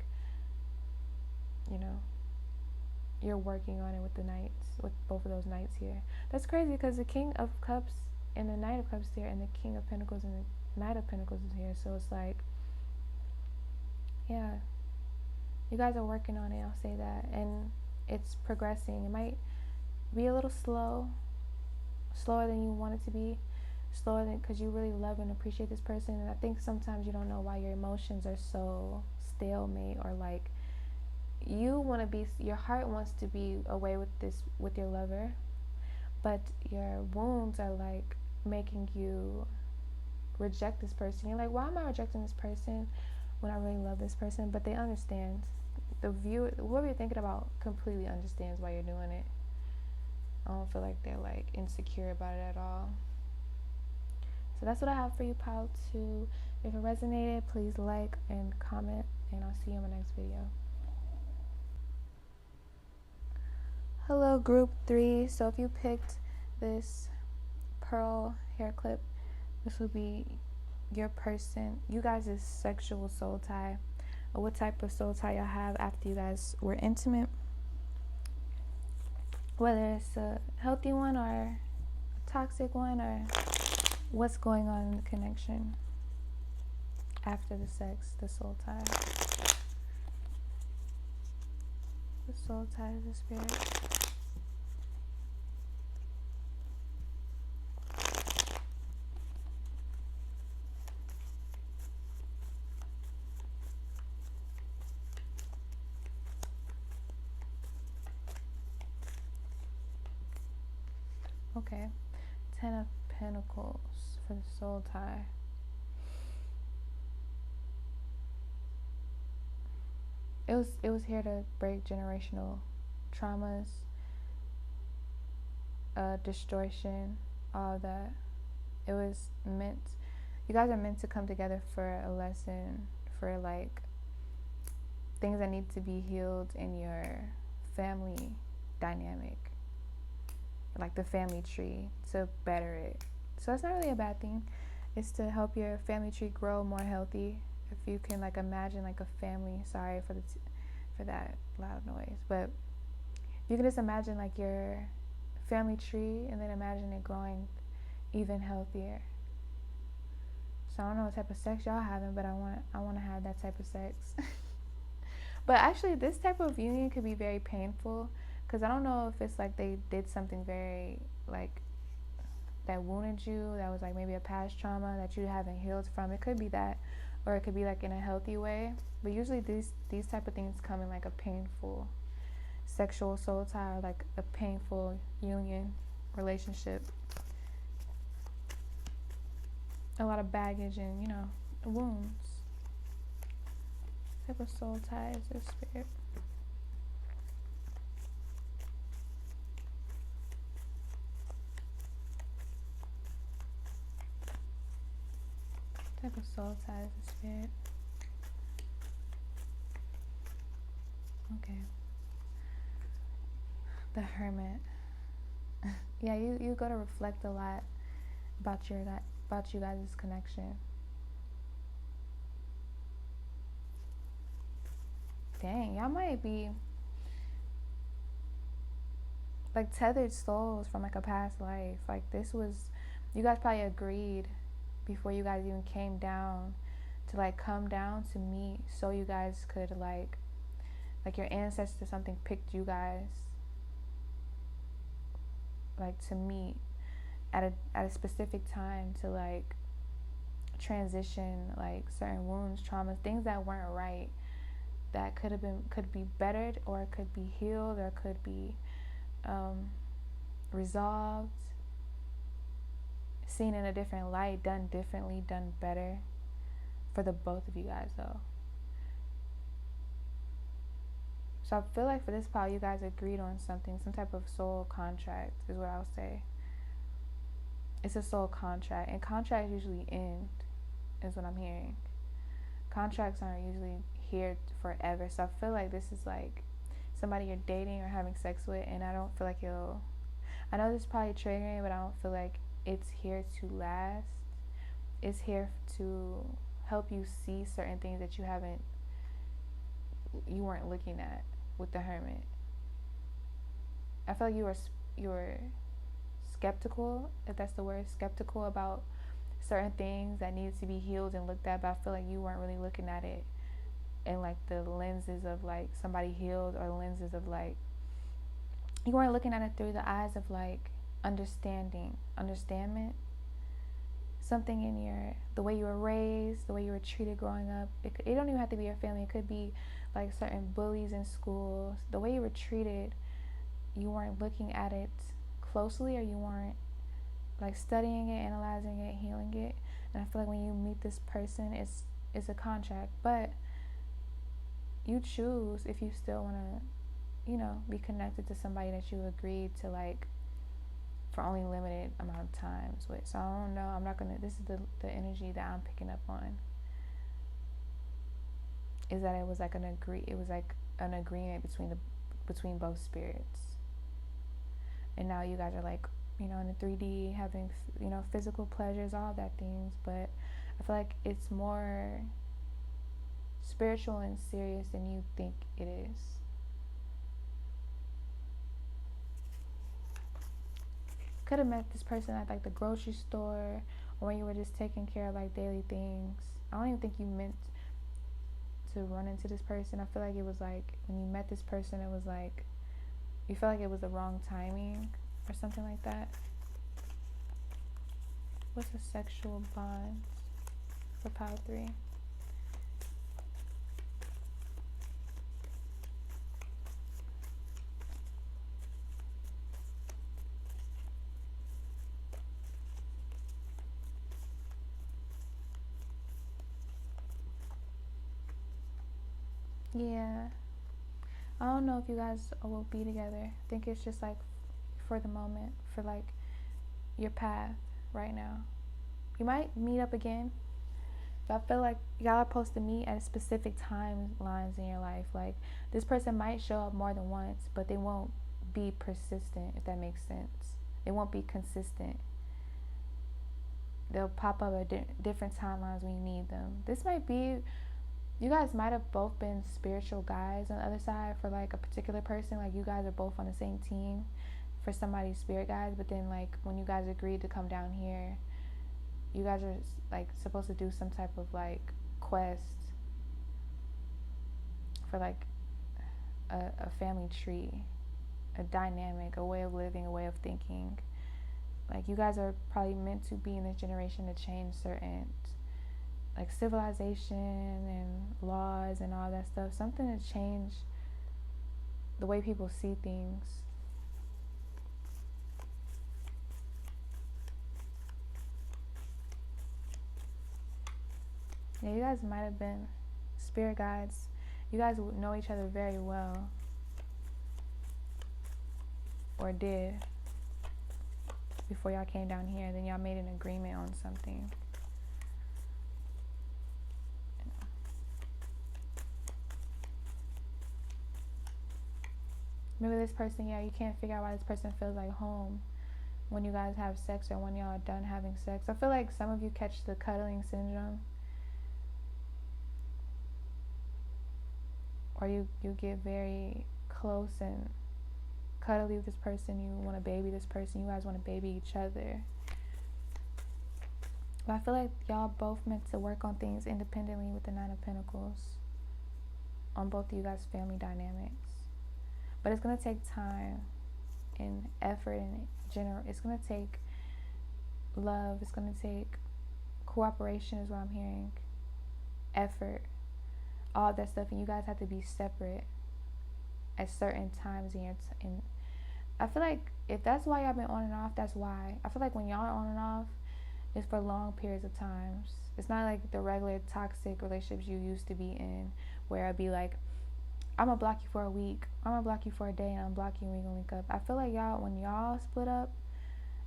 you're working on it with the knights, with both of those knights here. That's crazy, because the King of Cups and the Knight of Cups here, and the King of Pentacles and the Knight of Pentacles is here. So it's like, yeah, you guys are working on it, I'll say that, and it's progressing. It might be a little slower than you want it to be, slower than, because you really love and appreciate this person. And I think sometimes you don't know why your emotions are so stalemate, or like your heart wants to be away with your lover, but your wounds are like making you reject this person. You're like, why am I rejecting this person when I really love this person? But they understand. Whoever you're thinking about completely understands why you're doing it. I don't feel like they're like insecure about it at all. So that's what I have for you, pal 2. If it resonated, please like and comment, and I'll see you in my next video. Hello, group 3. So if you picked this pearl hair clip, this will be your person, you guys' sexual soul tie, or what type of soul tie y'all have after you guys were intimate, whether it's a healthy one or a toxic one, or what's going on in the connection after the sex, the soul tie. The soul tie is the spirit. Okay, 10 of Pentacles for the soul tie. It was here to break generational traumas, distortion, all of that. It was meant, you guys are meant to come together for a lesson, for like things that need to be healed in your family dynamic, like the family tree, to better it. So it's not really a bad thing. It's to help your family tree grow more healthy. If you can like imagine like a family, sorry for for that loud noise, but you can just imagine like your family tree and then imagine it growing even healthier. So I don't know what type of sex y'all having, but I want to have that type of sex. But actually, this type of union could be very painful, because I don't know if it's like they did something very like that wounded you, that was like maybe a past trauma that you haven't healed from. It could be that, or it could be like in a healthy way. But usually these type of things come in like a painful sexual soul tie, or like a painful union relationship. A lot of baggage and, you know, wounds. Type of soul tie is this spirit. Type of soul tie is the spirit. Okay. The Hermit. Yeah, you got to reflect a lot about you guys' connection. Dang, y'all might be like tethered souls from like a past life. Like this was, you guys probably agreed before you guys even came down to like come down to meet, so you guys could like your ancestors or something picked you guys like to meet at a specific time to like transition like certain wounds, traumas, things that weren't right, that could be bettered, or could be healed, or could be resolved, seen in a different light, done differently, done better for the both of you guys though. So I feel like for this pile, you guys agreed on something, some type of soul contract is what I'll say. It's a soul contract, and contracts usually end, is what I'm hearing. Contracts aren't usually here forever, so I feel like this is like somebody you're dating or having sex with, and I don't feel like I know this is probably triggering, but I don't feel like it's here to last. It's here to help you see certain things that you weren't looking at with the Hermit. I feel like you were skeptical, if that's the word, skeptical about certain things that needed to be healed and looked at, but I feel like you weren't really looking at it in like the lenses of like somebody healed, or the lenses of like, you weren't looking at it through the eyes of like understandment, something in the way you were raised, the way you were treated growing up. It don't even have to be your family. It could be like certain bullies in school, the way you were treated. You weren't looking at it closely, or you weren't like studying it, analyzing it, healing it. And I feel like when you meet this person, it's a contract, but you choose if you still want to, you know, be connected to somebody that you agreed to like for only limited amount of times with. So I don't know, I'm not gonna, this is the energy that I'm picking up on, is that it was like an agreement between both spirits. and now you guys are like, you know, in the 3D, having, you know, physical pleasures, all that things. But I feel like it's more spiritual and serious than you think it is. Could have met this person at like the grocery store, or when you were just taking care of like daily things. I don't even think you meant to run into this person. I feel like it was like when you met this person, it was like you felt like it was the wrong timing or something like that. What's a sexual bond for pile 3? Yeah. I don't know if you guys will be together. I think it's just like for the moment, for like your path right now. You might meet up again, but I feel like y'all are supposed to meet at specific timelines in your life. Like this person might show up more than once, but they won't be persistent, if that makes sense. They won't be consistent. They'll pop up at different timelines when you need them. This might be, you guys might have both been spiritual guys on the other side for like a particular person. Like you guys are both on the same team for somebody's spirit guides, but then like when you guys agreed to come down here, you guys are like supposed to do some type of like quest for like a family tree, a dynamic, a way of living, a way of thinking. Like you guys are probably meant to be in this generation to change certain like civilization and laws and all that stuff. Something to change the way people see things. Yeah, you guys might have been spirit guides. You guys would know each other very well, or did, before y'all came down here. Then y'all made an agreement on something. Maybe this person, yeah, you can't figure out why this person feels like home when you guys have sex or when y'all are done having sex. I feel like some of you catch the cuddling syndrome, or you get very close and cuddly with this person. You want to baby this person. You guys want to baby each other. But I feel like y'all both meant to work on things independently with the 9 of Pentacles on both of you guys' family dynamics. But it's going to take time and effort and it's going to take love. It's going to take cooperation is what I'm hearing. Effort. All that stuff. And you guys have to be separate at certain times in your and I feel like if that's why y'all been on and off, that's why. I feel like when y'all are on and off, it's for long periods of times. It's not like the regular toxic relationships you used to be in, where it'd be like, I'm gonna block you for a week, I'm gonna block you for a day, and I'm blocking you when we gonna link up. I feel like y'all, when y'all split up,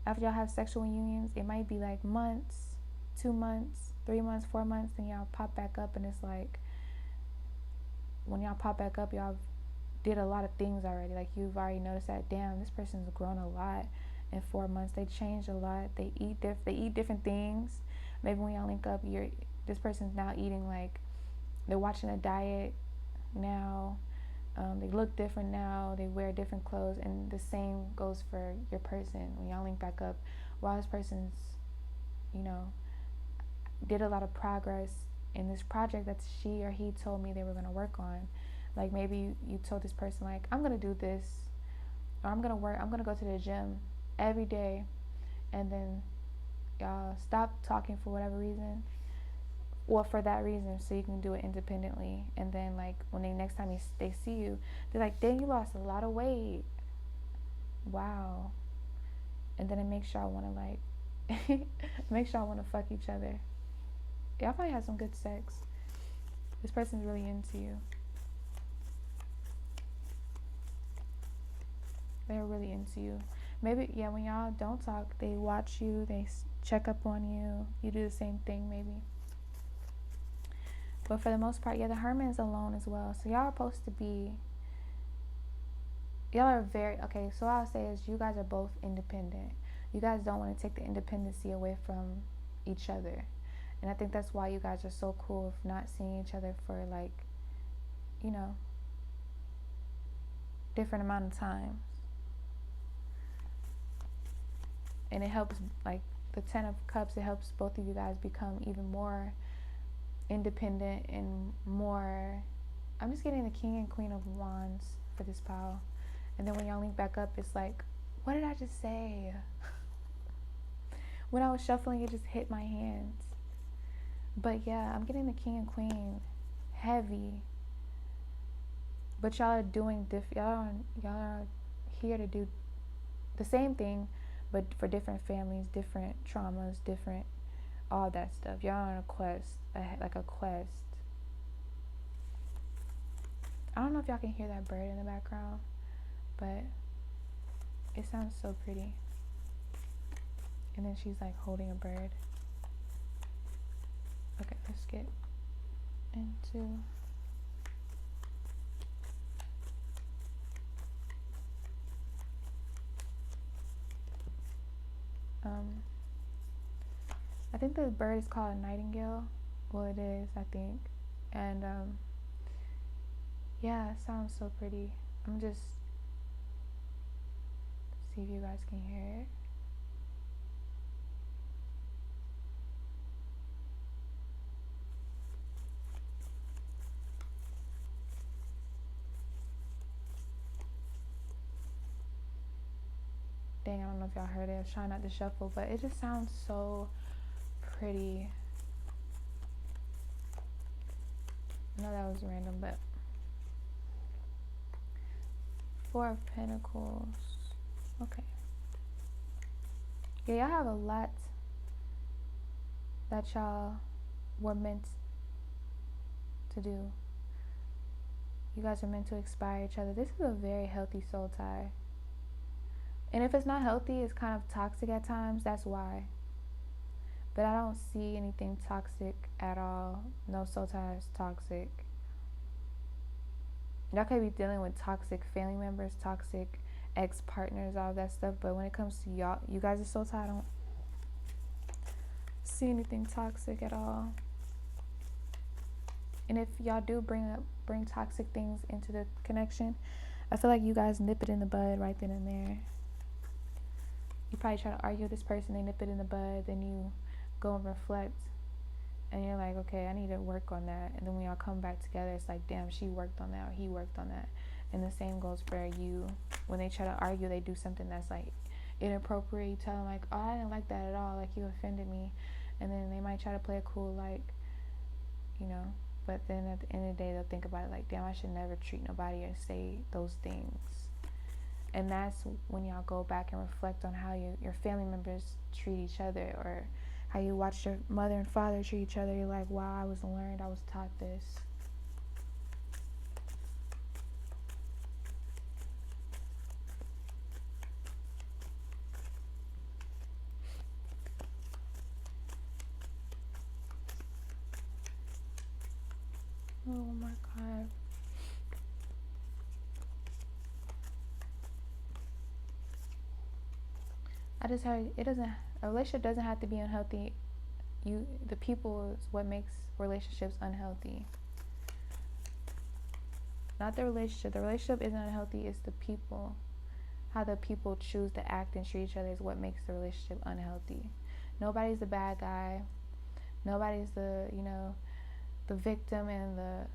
after y'all have sexual unions, it might be like months, 2 months, 3 months, 4 months, then y'all pop back up, and it's like, when y'all pop back up, y'all did a lot of things already. Like you've already noticed that, damn, this person's grown a lot in 4 months. They changed a lot. They eat different things. Maybe when y'all link up, this person's now eating like, they're watching a diet now. They look different now. They wear different clothes, and the same goes for your person. When y'all link back up, while this person's, you know, did a lot of progress in this project that she or he told me they were gonna work on. Like maybe you told this person like, I'm gonna do this, or I'm gonna go to the gym every day, and then y'all stop talking for whatever reason, or for that reason, so you can do it independently. And then like when next time they see you, they're like, dang, you lost a lot of weight, wow. And then it makes y'all want to like makes y'all want to fuck each other. Y'all probably have some good sex. This person's really into you. They're really into you. Maybe, yeah, when y'all don't talk, they watch you, they check up on you. You do the same thing, maybe. But for the most part, yeah, the Hermit's alone as well. So y'all are supposed to be y'all are very, okay, so what I'll say is you guys are both independent. You guys don't want to take the independency away from each other. And I think that's why you guys are so cool of not seeing each other for like, you know, different amount of times. And it helps, like the 10 of Cups, it helps both of you guys become even more independent and more, I'm just getting the King and Queen of Wands for this pile. And then when y'all link back up, it's like, what did I just say? When I was shuffling, it just hit my hands. But yeah, I'm getting the King and Queen heavy. But y'all are doing y'all are here to do the same thing, but for different families, different traumas, different all that stuff. Y'all are on a quest, like a quest. I don't know if y'all can hear that bird in the background, but it sounds so pretty. And then she's like holding a bird. Okay, let's get into I think the bird is called a nightingale. Well, it is, I think. And yeah, it sounds so pretty. I'm just see if you guys can hear it. Dang, I don't know if y'all heard it. I was trying not to shuffle, but it just sounds so pretty. I know that was random, but Four of Pentacles. Okay. Yeah, y'all have a lot that y'all were meant to do. You guys are meant to inspire each other. This is a very healthy soul tie. And if it's not healthy, it's kind of toxic at times. That's why. But I don't see anything toxic at all. No soul tie is toxic. Y'all could be dealing with toxic family members, toxic ex-partners, all that stuff. But when it comes to y'all, you guys are soul tie, I don't see anything toxic at all. And if y'all do bring toxic things into the connection, I feel like you guys nip it in the bud right then and there. You probably try to argue with this person, they nip it in the bud, then you go and reflect, and you're like, okay, I need to work on that. And then when y'all come back together, it's like, damn, she worked on that, or he worked on that. And the same goes for you. When they try to argue, they do something that's like inappropriate. You tell them like, oh, I didn't like that at all, like you offended me. And then they might try to play it cool, like, you know, but then at the end of the day, they'll think about it like, damn, I should never treat nobody or say those things. And that's when y'all go back and reflect on how your family members treat each other, or how you watch your mother and father treat each other. You're like, wow, I was taught this. Oh my God. I just heard a relationship doesn't have to be unhealthy. The people is what makes relationships unhealthy. Not the relationship. The relationship isn't unhealthy, it's the people. How the people choose to act and treat each other is what makes the relationship unhealthy. Nobody's the bad guy. Nobody's the victim and the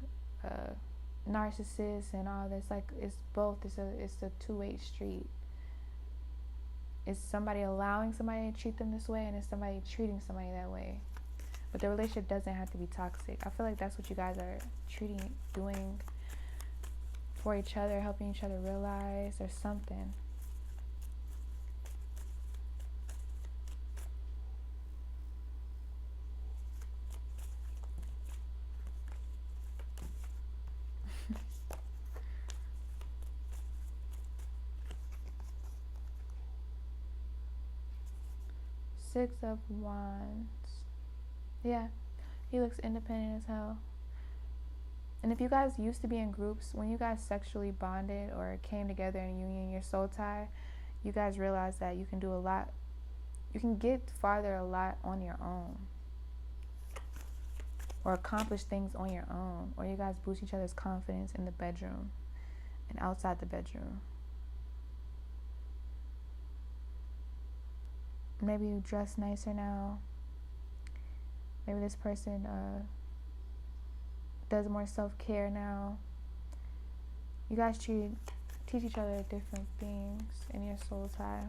narcissist and all this. Like, it's both. It's a two-way street. It's somebody allowing somebody to treat them this way, and it's somebody treating somebody that way. But the relationship doesn't have to be toxic. I feel like that's what you guys are doing for each other, helping each other realize or something. Six of Wands. Yeah, he looks independent as hell. And if you guys used to be in groups, when you guys sexually bonded or came together in a union, your soul tie, you guys realize that you can do a lot. You can get farther a lot on your own, or accomplish things on your own, or you guys boost each other's confidence in the bedroom and outside the bedroom. Maybe you dress nicer now. Maybe this person does more self-care now. You guys teach each other different things in your soul tie.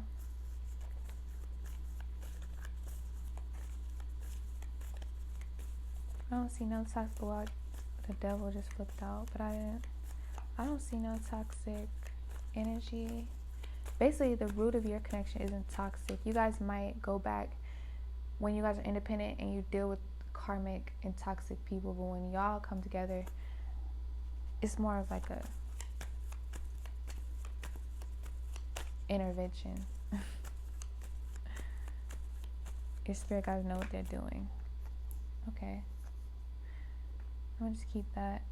I don't see no toxic. Well, the devil just flipped out, but I don't see no toxic energy. Basically, the root of your connection isn't toxic. You guys might go back when you guys are independent and you deal with karmic and toxic people, but when y'all come together, it's more of like a intervention. Your spirit guys know what they're doing. Okay. I'm gonna just keep that.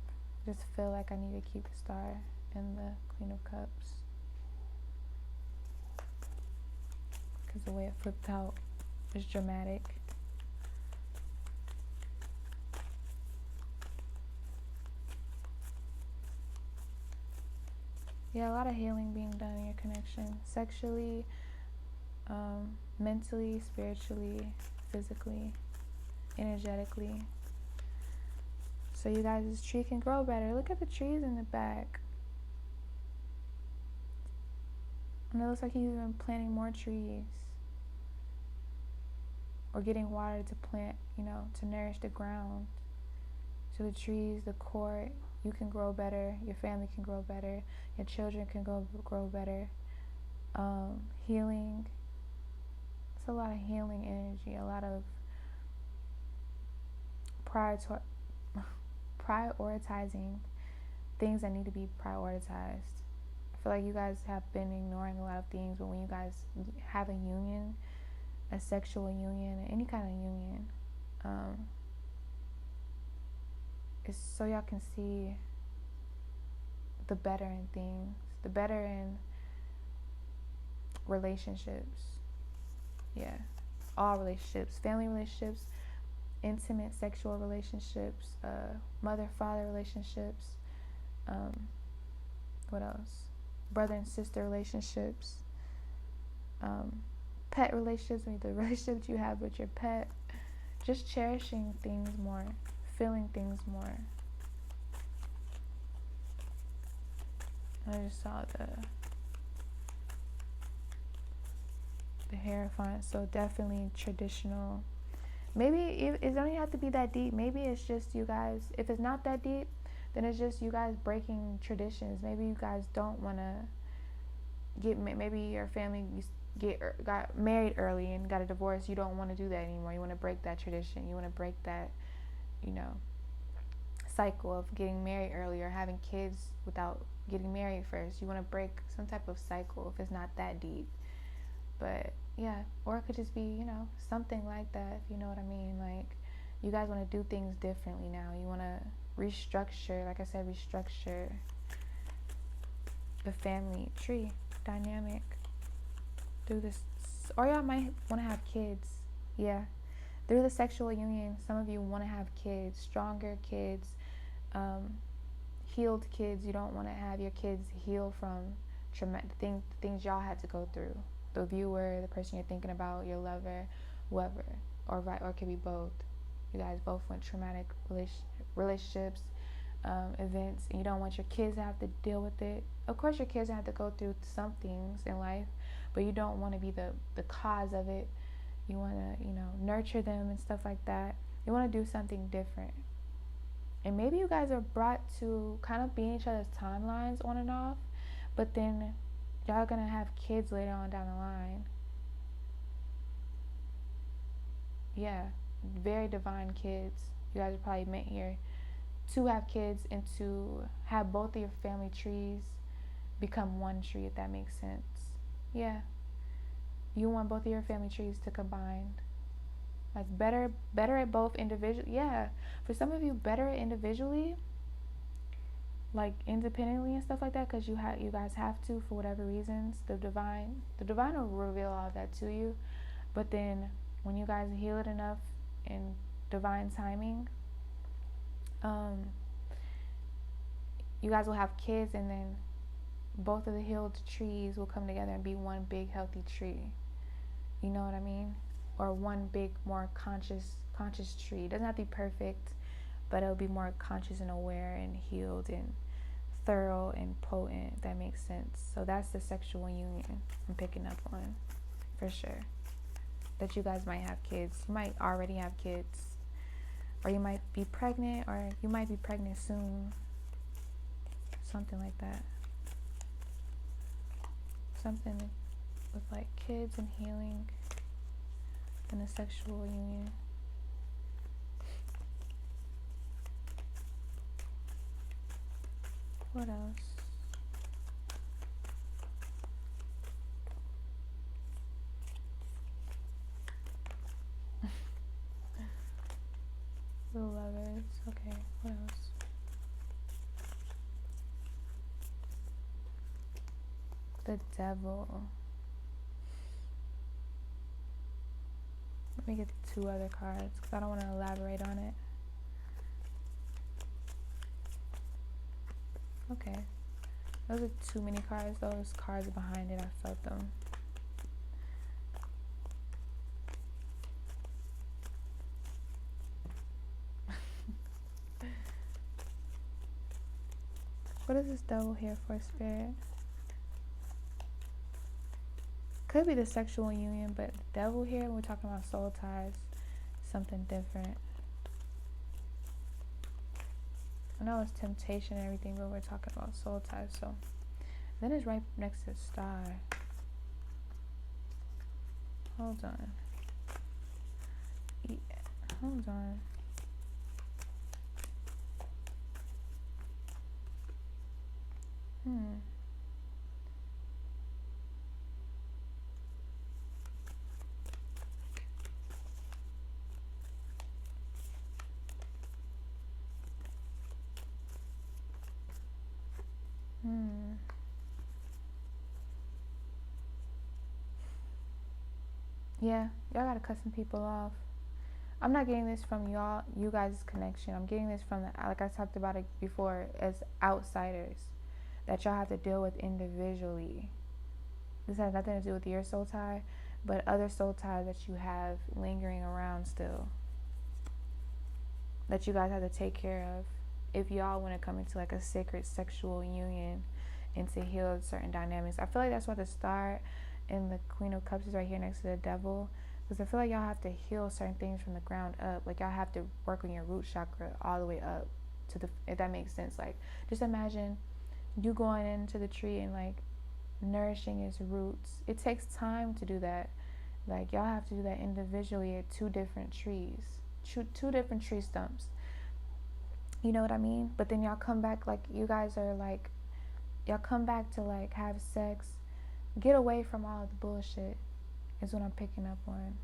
Just feel like I need to keep the star and the Queen of Cups, because the way it flipped out is dramatic. Yeah, a lot of healing being done in your connection, sexually, mentally, spiritually, physically, energetically. So you guys' tree can grow better. Look at the trees in the back. And it looks like he's even planting more trees, or getting water to plant, to nourish the ground. So the trees, the court, you can grow better, your family can grow better, your children can grow better. Healing. It's a lot of healing energy, a lot of prioritizing things that need to be prioritized. I feel like you guys have been ignoring a lot of things, but when you guys have a union, a sexual union, any kind of union, it's so y'all can see the better in things, the better in relationships. Yeah, all relationships, family relationships, intimate sexual relationships, mother-father relationships, what else? Brother and sister relationships, pet relationships, the relationships you have with your pet, just cherishing things more, feeling things more. I just saw the Hierophant, so definitely traditional. Maybe it don't have to be that deep. Maybe it's just you guys, if it's not that deep, then it's just you guys breaking traditions. Maybe you guys don't want to maybe your family got married early and got a divorce. You don't want to do that anymore. You want to break that tradition. You want to break that, cycle of getting married early or having kids without getting married first. You want to break some type of cycle if it's not that deep. But yeah, or it could just be, something like that, if you know what I mean. Like, you guys want to do things differently now. You want to restructure, like I said, restructure the family tree dynamic through this. Or y'all might want to have kids. Yeah, through the sexual union, some of you want to have kids, stronger kids, healed kids. You don't want to have your kids heal from things y'all had to go through. The viewer, the person you're thinking about, your lover, whoever, or it could be both. You guys both went traumatic relationships, events, and you don't want your kids to have to deal with it. Of course, your kids have to go through some things in life, but you don't want to be the cause of it. You want to, nurture them and stuff like that. You want to do something different. And maybe you guys are brought to kind of be in each other's timelines on and off, but then y'all gonna have kids later on down the line. Yeah, very divine kids. You guys are probably meant here to have kids and to have both of your family trees become one tree, if that makes sense. Yeah, you want both of your family trees to combine. Like better at both individually. Yeah, for some of you, better individually, like independently and stuff like that, because you guys have to, for whatever reasons. The divine will reveal all of that to you. But then when you guys heal it enough in divine timing, you guys will have kids, and then both of the healed trees will come together and be one big healthy tree. You know what I mean? Or one big, more conscious tree. It doesn't have to be perfect, but it'll be more conscious and aware and healed and thorough and potent, if that makes sense. So that's the sexual union I'm picking up on, for sure. That you guys might have kids. You might already have kids, or you might be pregnant, or you might be pregnant soon. Something like that. Something with like kids and healing and a sexual union. What else? The lovers. Okay, what else? The devil. Let me get 2 other cards because I don't want to elaborate on it. Okay. Those are too many cards. Those cards behind it, I felt them. What is this devil here for, Spirit? Could be the sexual union, but devil here, we're talking about soul ties. Something different. I know it's temptation and everything, but we're talking about soul ties. So then it's right next to the star. Hold on. Yeah. Hold on. Yeah, y'all gotta cut some people off. I'm not getting this from you guys' connection. I'm getting this from, like I talked about it before, as outsiders that y'all have to deal with individually. This has nothing to do with your soul tie, but other soul ties that you have lingering around still, that you guys have to take care of if y'all want to come into like a sacred sexual union and to heal certain dynamics. I feel like that's why the star and the Queen of Cups is right here next to the devil, because I feel like y'all have to heal certain things from the ground up. Like y'all have to work on your root chakra all the way up to the, if that makes sense. Like just imagine you going into the tree and like nourishing its roots. It takes time to do that. Like y'all have to do that individually at 2 different trees, 2 different tree stumps. You know what I mean? But then y'all come back, like you guys are like, y'all come back to like have sex, get away from all of the bullshit is what I'm picking up on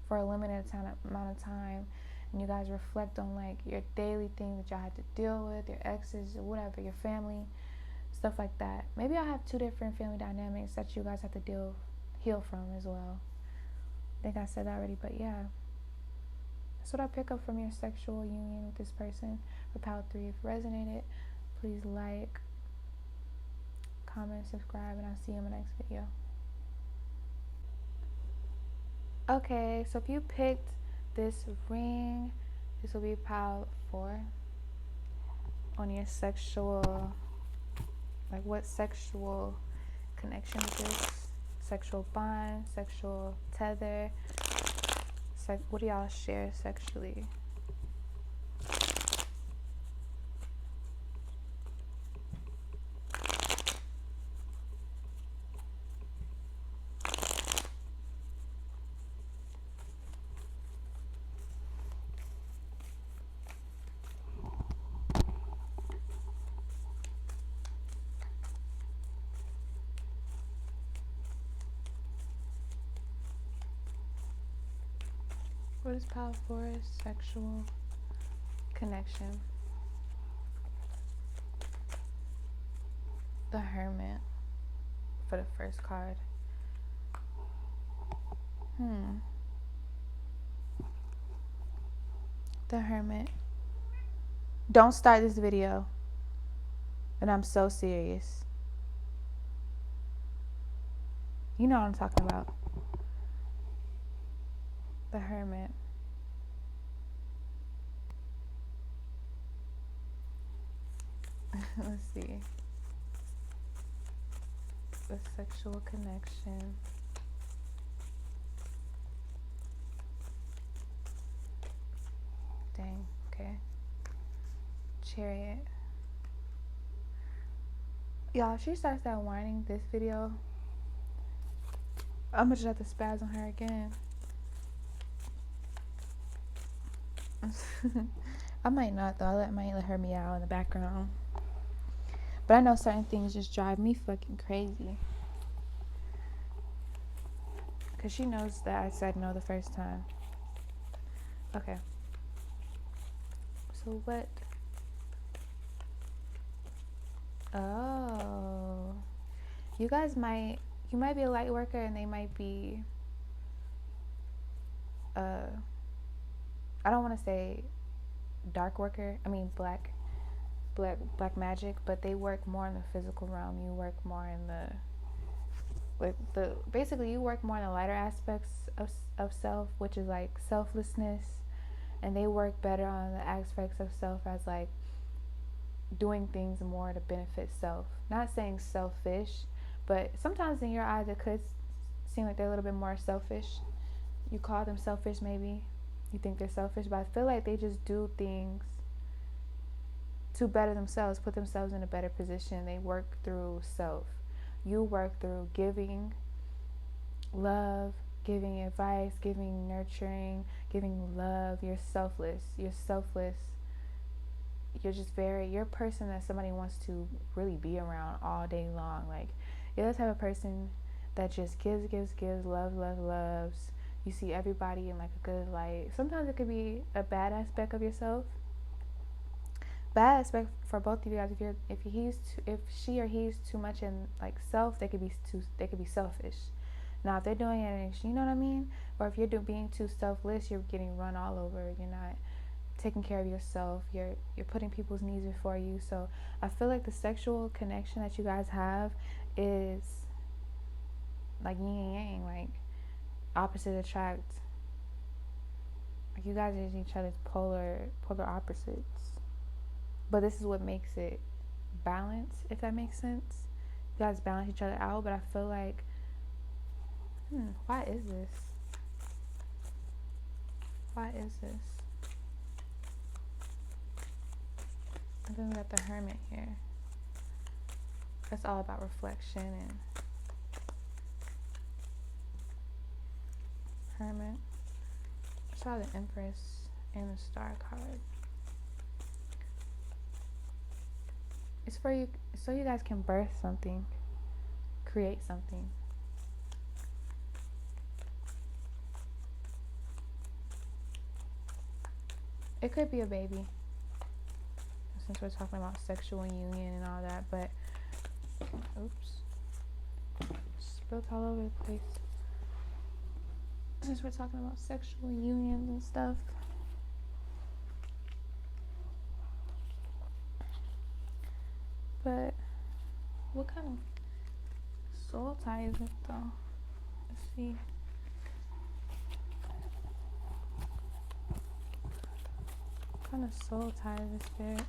for a limited amount of time. And you guys reflect on like your daily things that y'all had to deal with, your exes or whatever, your family, stuff like that. Maybe I'll have 2 different family dynamics that you guys have to heal from as well. I think I said that already, but yeah. That's what I pick up from your sexual union with this person for Pile 3. If it resonated, please like, comment, subscribe, and I'll see you in the next video. Okay, so if you picked this ring, this will be Pile 4 on your sexual, like what sexual connection is this? Sexual bond, sexual tether, what do y'all share sexually? What is Pile 4's sexual connection? The Hermit for the first card. The Hermit. Don't start this video. And I'm so serious. You know what I'm talking about. The Hermit. Let's see. The sexual connection. Dang, okay. Chariot. Y'all, if she starts that whining this video, I'm gonna just have to spaz on her again. I might not though. I might let her meow in the background. But I know certain things just drive me fucking crazy. Cause she knows that I said no the first time. Okay. So what? Oh. You might be a light worker and they might be I don't want to say dark worker. I mean black magic, but they work more in the physical realm. You work more in basically you work more in the lighter aspects of self, which is like selflessness, and they work better on the aspects of self as like doing things more to benefit self. Not saying selfish, but sometimes in your eyes it could seem like they're a little bit more selfish. You call them selfish, maybe you think they're selfish, but I feel like they just do things to better themselves, put themselves in a better position. They work through self. You work through giving love, giving advice, giving nurturing, giving love. You're selfless. You're you're a person that somebody wants to really be around all day long. Like, you're the type of person that just gives, loves. You see everybody in like a good light. Sometimes it could be a bad aspect of yourself. Bad aspect for both of you guys. If she or he's too much in like self, they could be selfish. Now if they're doing it, you know what I mean? Or if you're being too selfless, you're getting run all over. You're not taking care of yourself. You're putting people's needs before you. So I feel like the sexual connection that you guys have is like yin and yang, like opposite attract. Like you guys are each other's polar opposites. But this is what makes it balance, if that makes sense. You guys balance each other out, but I feel like, why is this? And then we got the Hermit here. That's all about reflection and Hermit. I saw the Empress and the Star card. It's for you, so you guys can birth something, create something. It could be a baby, since we're talking about sexual union and all that, but, oops, spilled all over the place. Since we're talking about sexual unions and stuff. But what kind of soul tie is it though? Let's see. What kind of soul tie is this Spirit?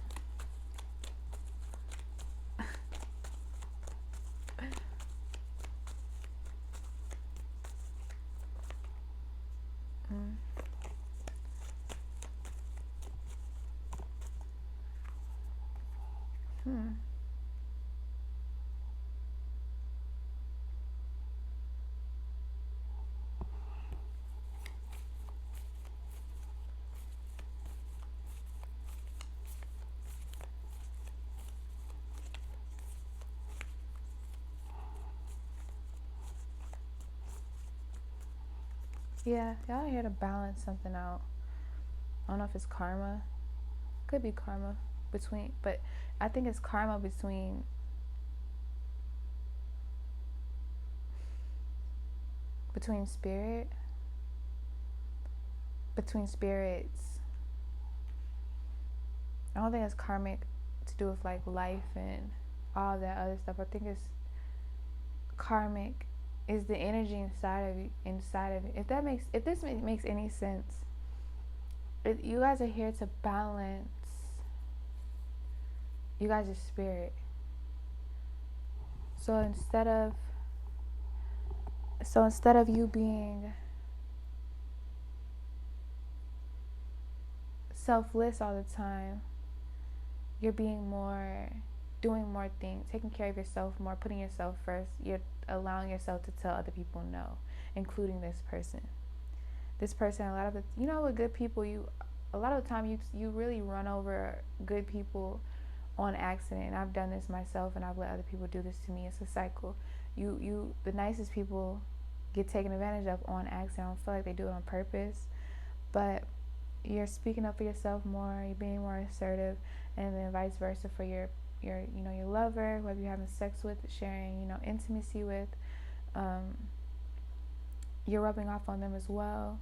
Yeah, y'all are here to balance something out. I don't know if it's karma. Could be karma but I think it's karma between between spirits. I don't think it's karmic to do with like life and all that other stuff. I think it's karmic is the energy inside of it. If this makes any sense, you guys are here to balance you guys' spirit. So instead of you being selfless all the time, you're doing more things, taking care of yourself more, putting yourself first. You're allowing yourself to tell other people no, including this person. A lot of the, with good people, a lot of the time you really run over good people on accident. I've done this myself, and I've let other people do this to me. It's a cycle. The nicest people get taken advantage of on accident. I don't feel like they do it on purpose, but you're speaking up for yourself more. You're being more assertive, and then vice versa for your lover, whoever you're having sex with, sharing intimacy with. You're rubbing off on them as well,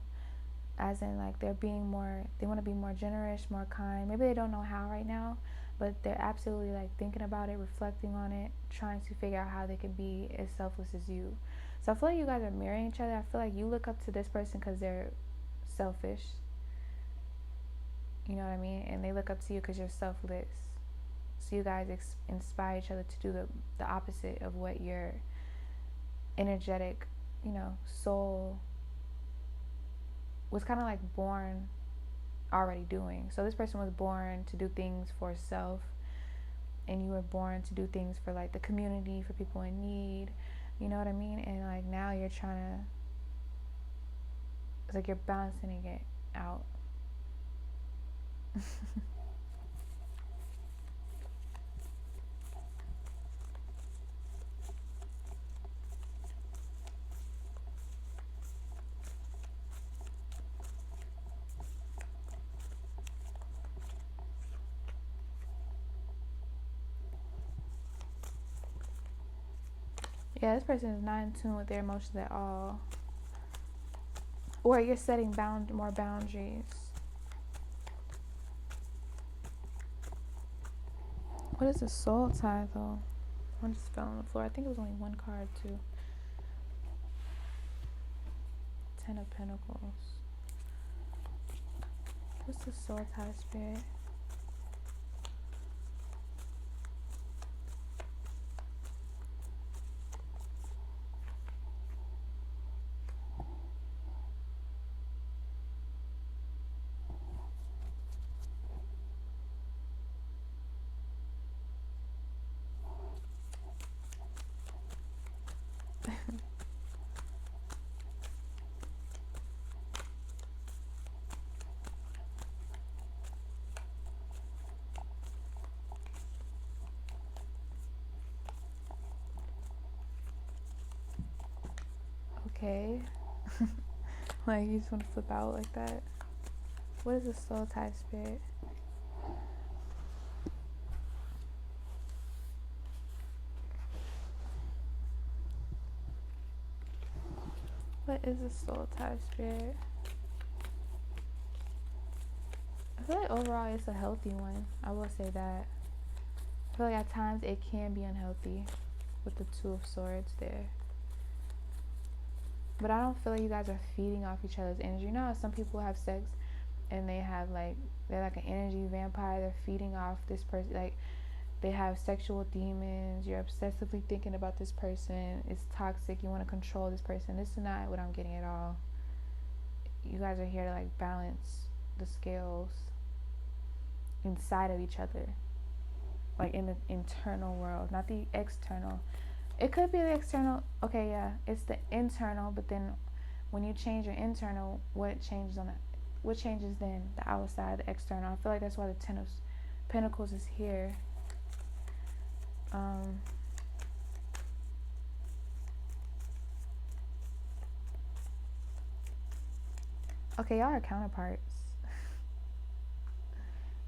as in like they want to be more generous, more kind. Maybe they don't know how right now, but they're absolutely like thinking about it, reflecting on it, trying to figure out how they can be as selfless as you. So I feel like you guys are mirroring each other. I feel like you look up to this person because they're selfish, you know what I mean, and they look up to you because you're selfless. So you guys inspire each other to do the opposite of what your energetic, soul was kind of like born already doing. So this person was born to do things for self, and you were born to do things for like the community, for people in need, you know what I mean? And like now you're trying to, it's like you're balancing it out. Yeah, this person is not in tune with their emotions at all. Or you're setting more boundaries. What is a soul tie, though? One just fell on the floor. I think it was only one card, too. 10 of Pentacles. What's the soul tie, spirit? Okay. Like, you just want to flip out like that? What is a soul tie, spirit? What is a soul tie, spirit? I feel like overall it's a healthy one. I will say that. I feel like at times it can be unhealthy with the Two of Swords there. But I don't feel like you guys are feeding off each other's energy. You know how some people have sex and they're like an energy vampire. They're feeding off this person. Like, they have sexual demons. You're obsessively thinking about this person. It's toxic. You want to control this person. This is not what I'm getting at all. You guys are here to like balance the scales inside of each other, like in the internal world, not the external. It could be the external. Okay, yeah, it's the internal, but then when you change your internal, what changes then? The outside, the external. I feel like that's why the 10 of Pentacles is here. Okay, y'all are counterparts.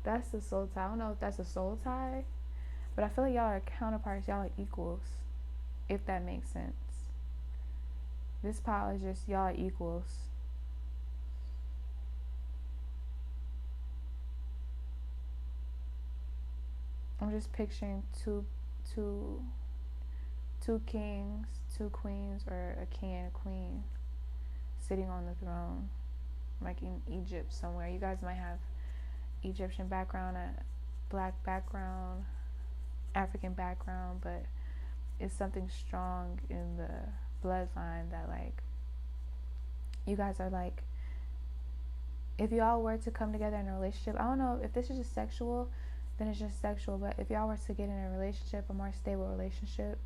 That's the soul tie. I don't know if that's a soul tie, but I feel like y'all are counterparts. Y'all are equals, if that makes sense. This pile is just y'all are equals. I'm just picturing two kings, two queens, or a king and a queen sitting on the throne, like in Egypt somewhere. You guys might have Egyptian background, a black background, African background, but it's something strong in the bloodline that, like, you guys are like, if y'all were to come together in a relationship, I don't know if this is just sexual, then it's just sexual, but if y'all were to get in a relationship, a more stable relationship,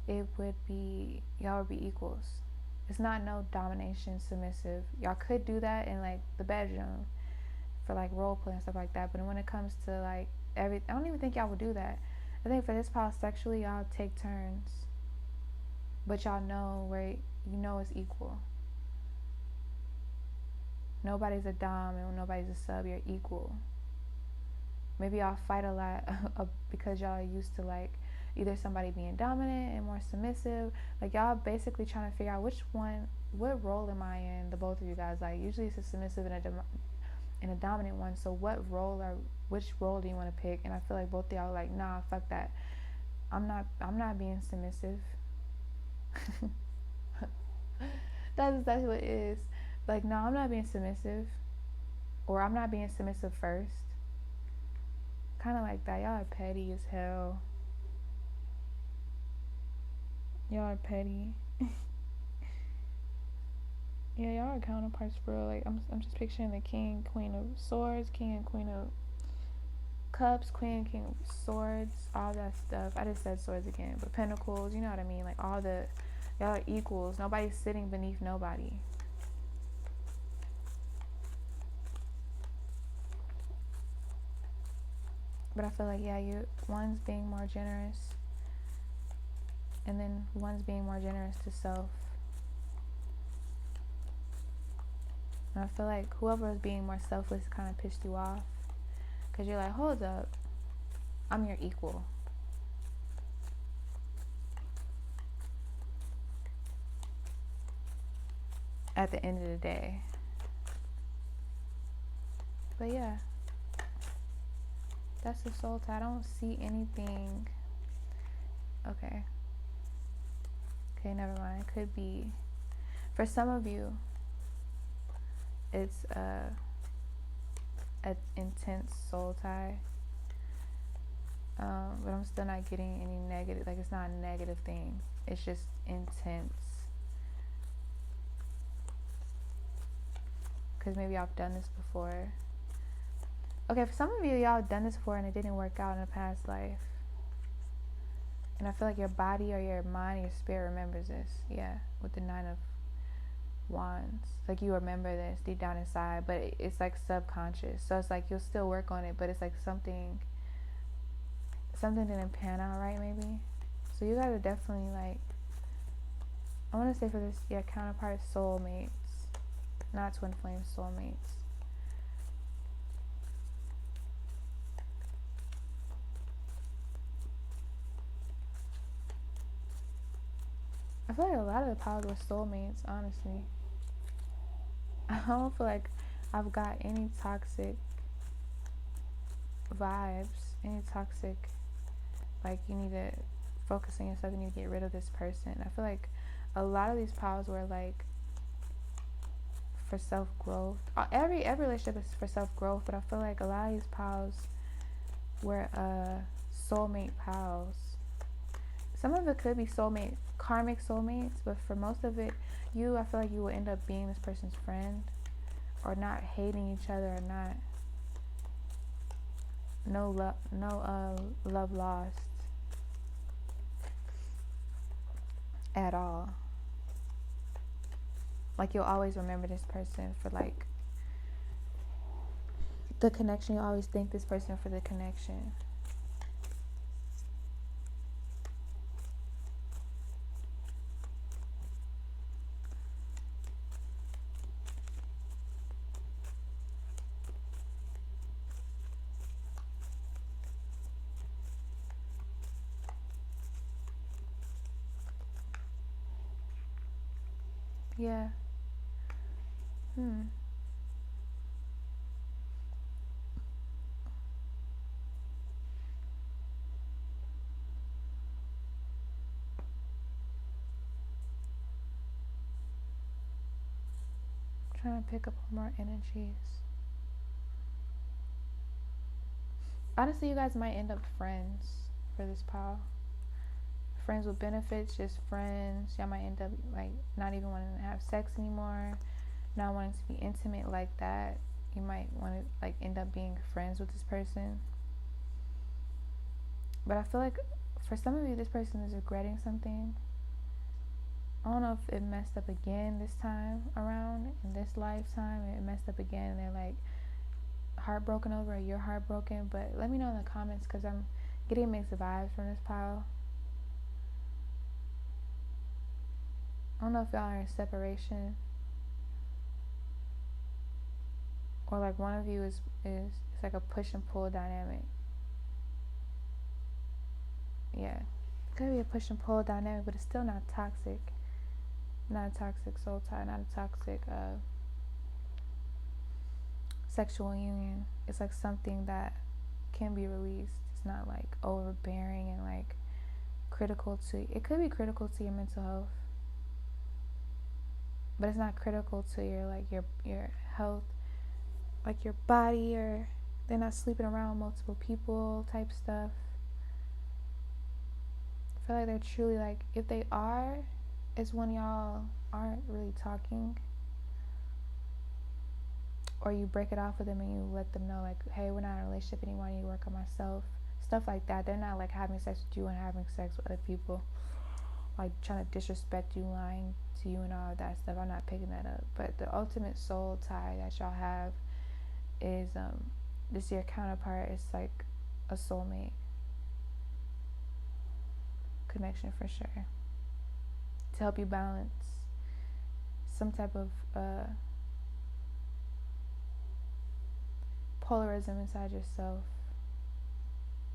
it would be, y'all would be equals. It's not no domination, submissive. Y'all could do that in like the bedroom for like role play and stuff like that, but when it comes to like I don't even think y'all would do that. I think for this pile sexually, y'all take turns, but y'all know where you know it's equal. Nobody's a dom and nobody's a sub. You're equal. Maybe y'all fight a lot because y'all are used to like either somebody being dominant and more submissive. Like y'all basically trying to figure out what role am I in? The both of you guys, like usually it's a submissive and a dominant one. So which role do you want to pick? And I feel like both of y'all are like, nah, fuck that. I'm not being submissive. That's exactly what it is. Like, no, I'm not being submissive, or I'm not being submissive first. Kind of like that. Y'all are petty as hell. Y'all are petty. Yeah, y'all are counterparts for real. Like, I'm just picturing the king, queen of swords, king and queen of cups, queen and king of swords, all that stuff. I just said swords again, but pentacles, you know what I mean? Like, y'all are equals. Nobody's sitting beneath nobody. But I feel like, yeah, one's being more generous, and then one's being more generous to self. And I feel like whoever is being more selfless kind of pissed you off, because you're like, hold up, I'm your equal. At the end of the day. But yeah, that's the soul tie. I don't see anything. Okay, never mind. It could be, for some of you, it's an intense soul tie. But I'm still not getting any negative, like it's not a negative thing. It's just intense. Because maybe y'all have done this before. Okay, for some of you, y'all have done this before and it didn't work out in a past life. And I feel like your body or your mind or your spirit remembers this. Yeah, with the 9 of Wands. Like you remember this deep down inside, but it's like subconscious. So it's like you'll still work on it, but it's like something didn't pan out right, maybe. So you guys are definitely like, I want to say for this, yeah, counterpart soulmates, not twin flame, soulmates. I feel like a lot of the piles were soulmates, honestly. I don't feel like I've got any toxic vibes, any toxic, like you need to focus on yourself, you need to get rid of this person. I feel like a lot of these piles were like for self-growth. Every relationship is for self-growth, but I feel like a lot of these piles were soulmate piles. Some of it could be soulmate, karmic soulmates, but for most of it, I feel like you will end up being this person's friend, or not hating each other, or not, no love lost at all. Like you'll always remember this person for like the connection. You'll always thank this person for the connection. Yeah. Trying to pick up on more energies. Honestly, you guys might end up friends for this pile. Friends with benefits, just friends. Y'all might end up like not even wanting to have sex anymore, not wanting to be intimate like that. You might want to like end up being friends with this person. But I feel like for some of you, this person is regretting something. I don't know if it messed up again this time around in this lifetime. It messed up again, and they're like heartbroken over it. You're heartbroken, but let me know in the comments because I'm getting mixed vibes from this pile. I don't know if y'all are in separation, or like one of you is it's like a push and pull dynamic. Yeah, it could be a push and pull dynamic, but it's still not toxic. Not a toxic soul tie, not a toxic sexual union. It's like something that can be released. It's not like overbearing and like critical to. It could be critical to your mental health, but it's not critical to your like your health, like your body, or they're not sleeping around multiple people type stuff. I feel like they're truly like, if they are, it's when y'all aren't really talking, or you break it off with them and you let them know like, hey, we're not in a relationship anymore, I need to work on myself, stuff like that. They're not like having sex with you and having sex with other people, like trying to disrespect you, lying to you and all of that stuff. I'm not picking that up. But the ultimate soul tie that y'all have is this your counterpart is like a soulmate connection for sure, to help you balance some type of polarism inside yourself,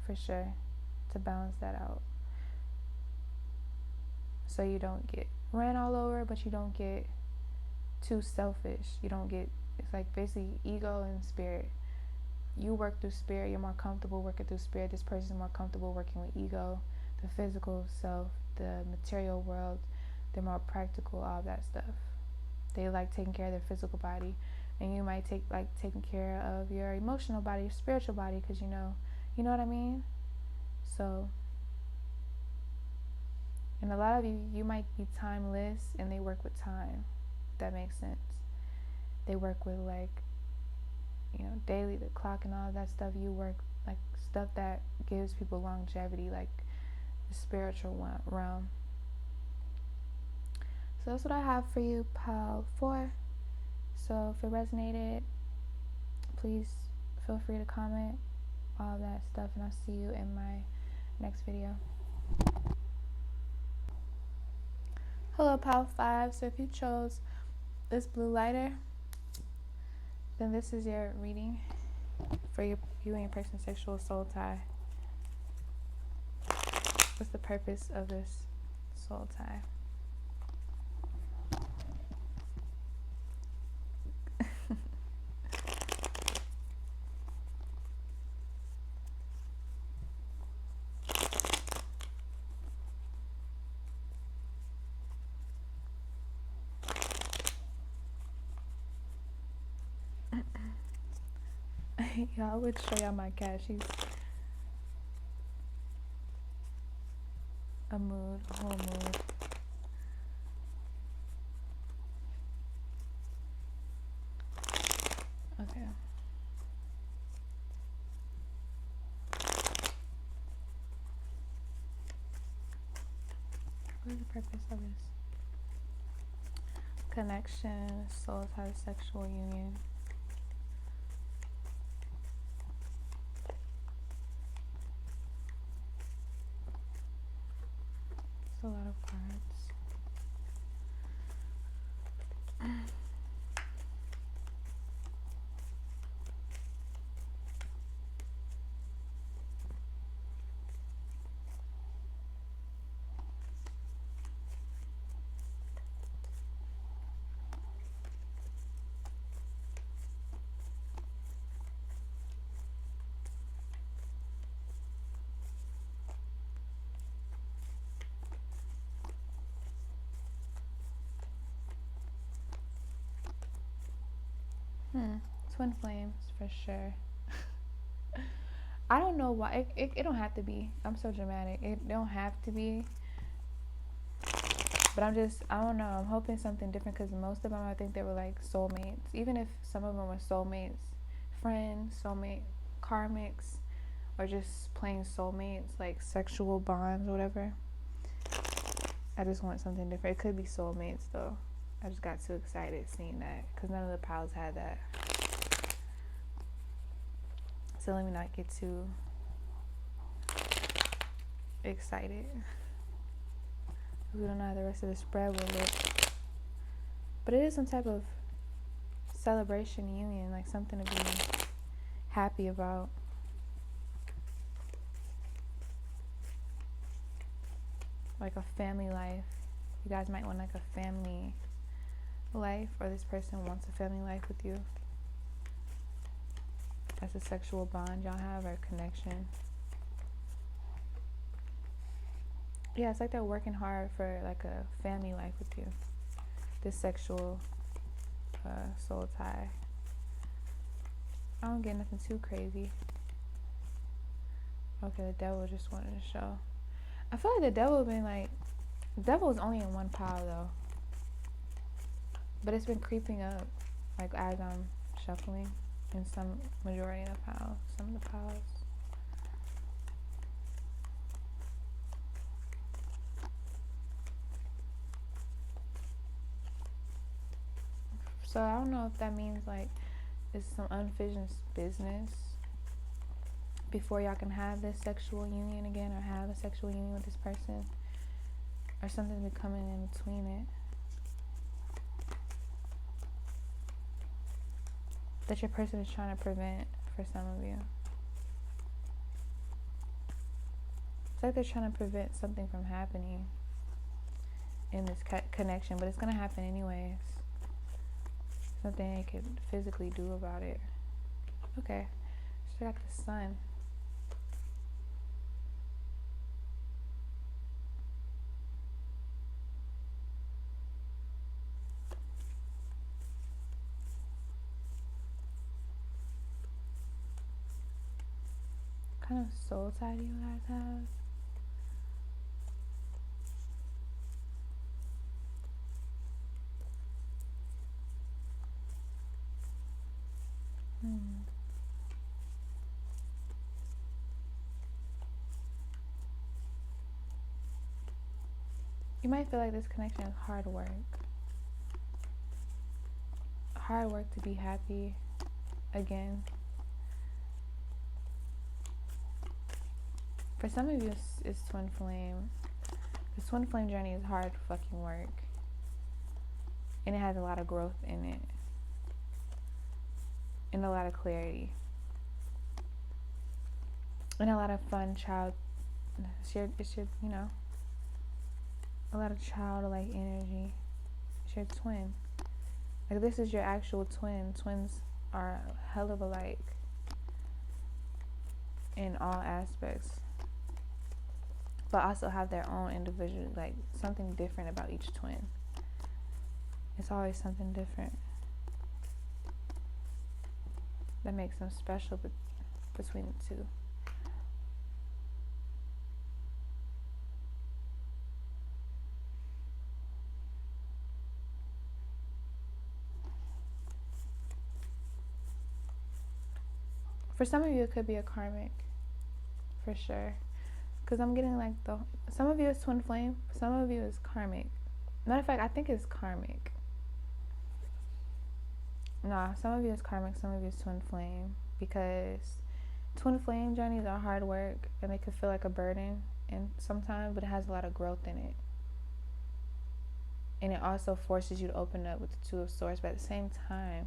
for sure, to balance that out, so you don't get ran all over, but you don't get too selfish. You don't get, it's like basically ego and spirit. You work through spirit, you're more comfortable working through spirit. This person's more comfortable working with ego, the physical self, the material world. They're more practical, all that stuff. They like taking care of their physical body, and you might take like taking care of your emotional body, your spiritual body, because you know what I mean. So, and a lot of you might be timeless, and they work with time, if that makes sense. They work with like, daily, the clock and all of that stuff. You work like stuff that gives people longevity, like the spiritual realm. So that's what I have for you, pile 4. So if it resonated, please feel free to comment, all that stuff, and I'll see you in my next video. Hello, pile 5. So if you chose this blue lighter, then this is your reading for you and your person's sexual soul tie. What's the purpose of this soul tie? Y'all, I would show y'all my cat. She's a whole mood. Okay. What is the purpose of this? Connection, soul tie, sexual union. It's a lot of cards. Twin flames for sure. I don't know why. It don't have to be. I'm so dramatic. It don't have to be. But I don't know. I'm hoping something different because most of them, I think they were like soulmates. Even if some of them were soulmates, friends, soulmate, karmics, or just plain soulmates, like sexual bonds or whatever. I just want something different. It could be soulmates though. I just got too excited seeing that because none of the piles had that. So let me not get too excited. We don't know how the rest of the spread will look. But it is some type of celebration union, like something to be happy about. Like a family life. You guys might want like a family life, or this person wants a family life with you. That's a sexual bond y'all have, or connection. Yeah, it's like they're working hard for like a family life with you. This sexual soul tie. I don't get nothing too crazy. Okay, the devil just wanted to show. I feel like the devil been like, the devil is only in one pile though. But it's been creeping up, like as I'm shuffling in some majority of the piles, some of the piles. So I don't know if that means like it's some unfinished business before y'all can have this sexual union again, or have a sexual union with this person, or something's been coming in between it that your person is trying to prevent for some of you. It's like they're trying to prevent something from happening in this connection, but it's going to happen anyways. Nothing they could physically do about it. Okay, so I got the sun. What kind of soul tie do you guys have? You might feel like this connection is hard work. Hard work to be happy again. For some of you, it's twin flame. The twin flame journey is hard fucking work. And it has a lot of growth in it. And a lot of clarity. And a lot of fun it's your, you know, a lot of childlike energy. It's your twin. Like, this is your actual twin. Twins are a hell of alike in all aspects, but also have their own individual, like, something different about each twin. It's always something different that makes them special between the two. For some of you, it could be a karmic, for sure. Because I'm getting like some of you is twin flame, some of you is karmic. Matter of fact, I think it's karmic. Nah, some of you is karmic, some of you is twin flame. Because twin flame journeys are hard work and they can feel like a burden and sometimes, but it has a lot of growth in it. And it also forces you to open up with the Two of Swords. But at the same time,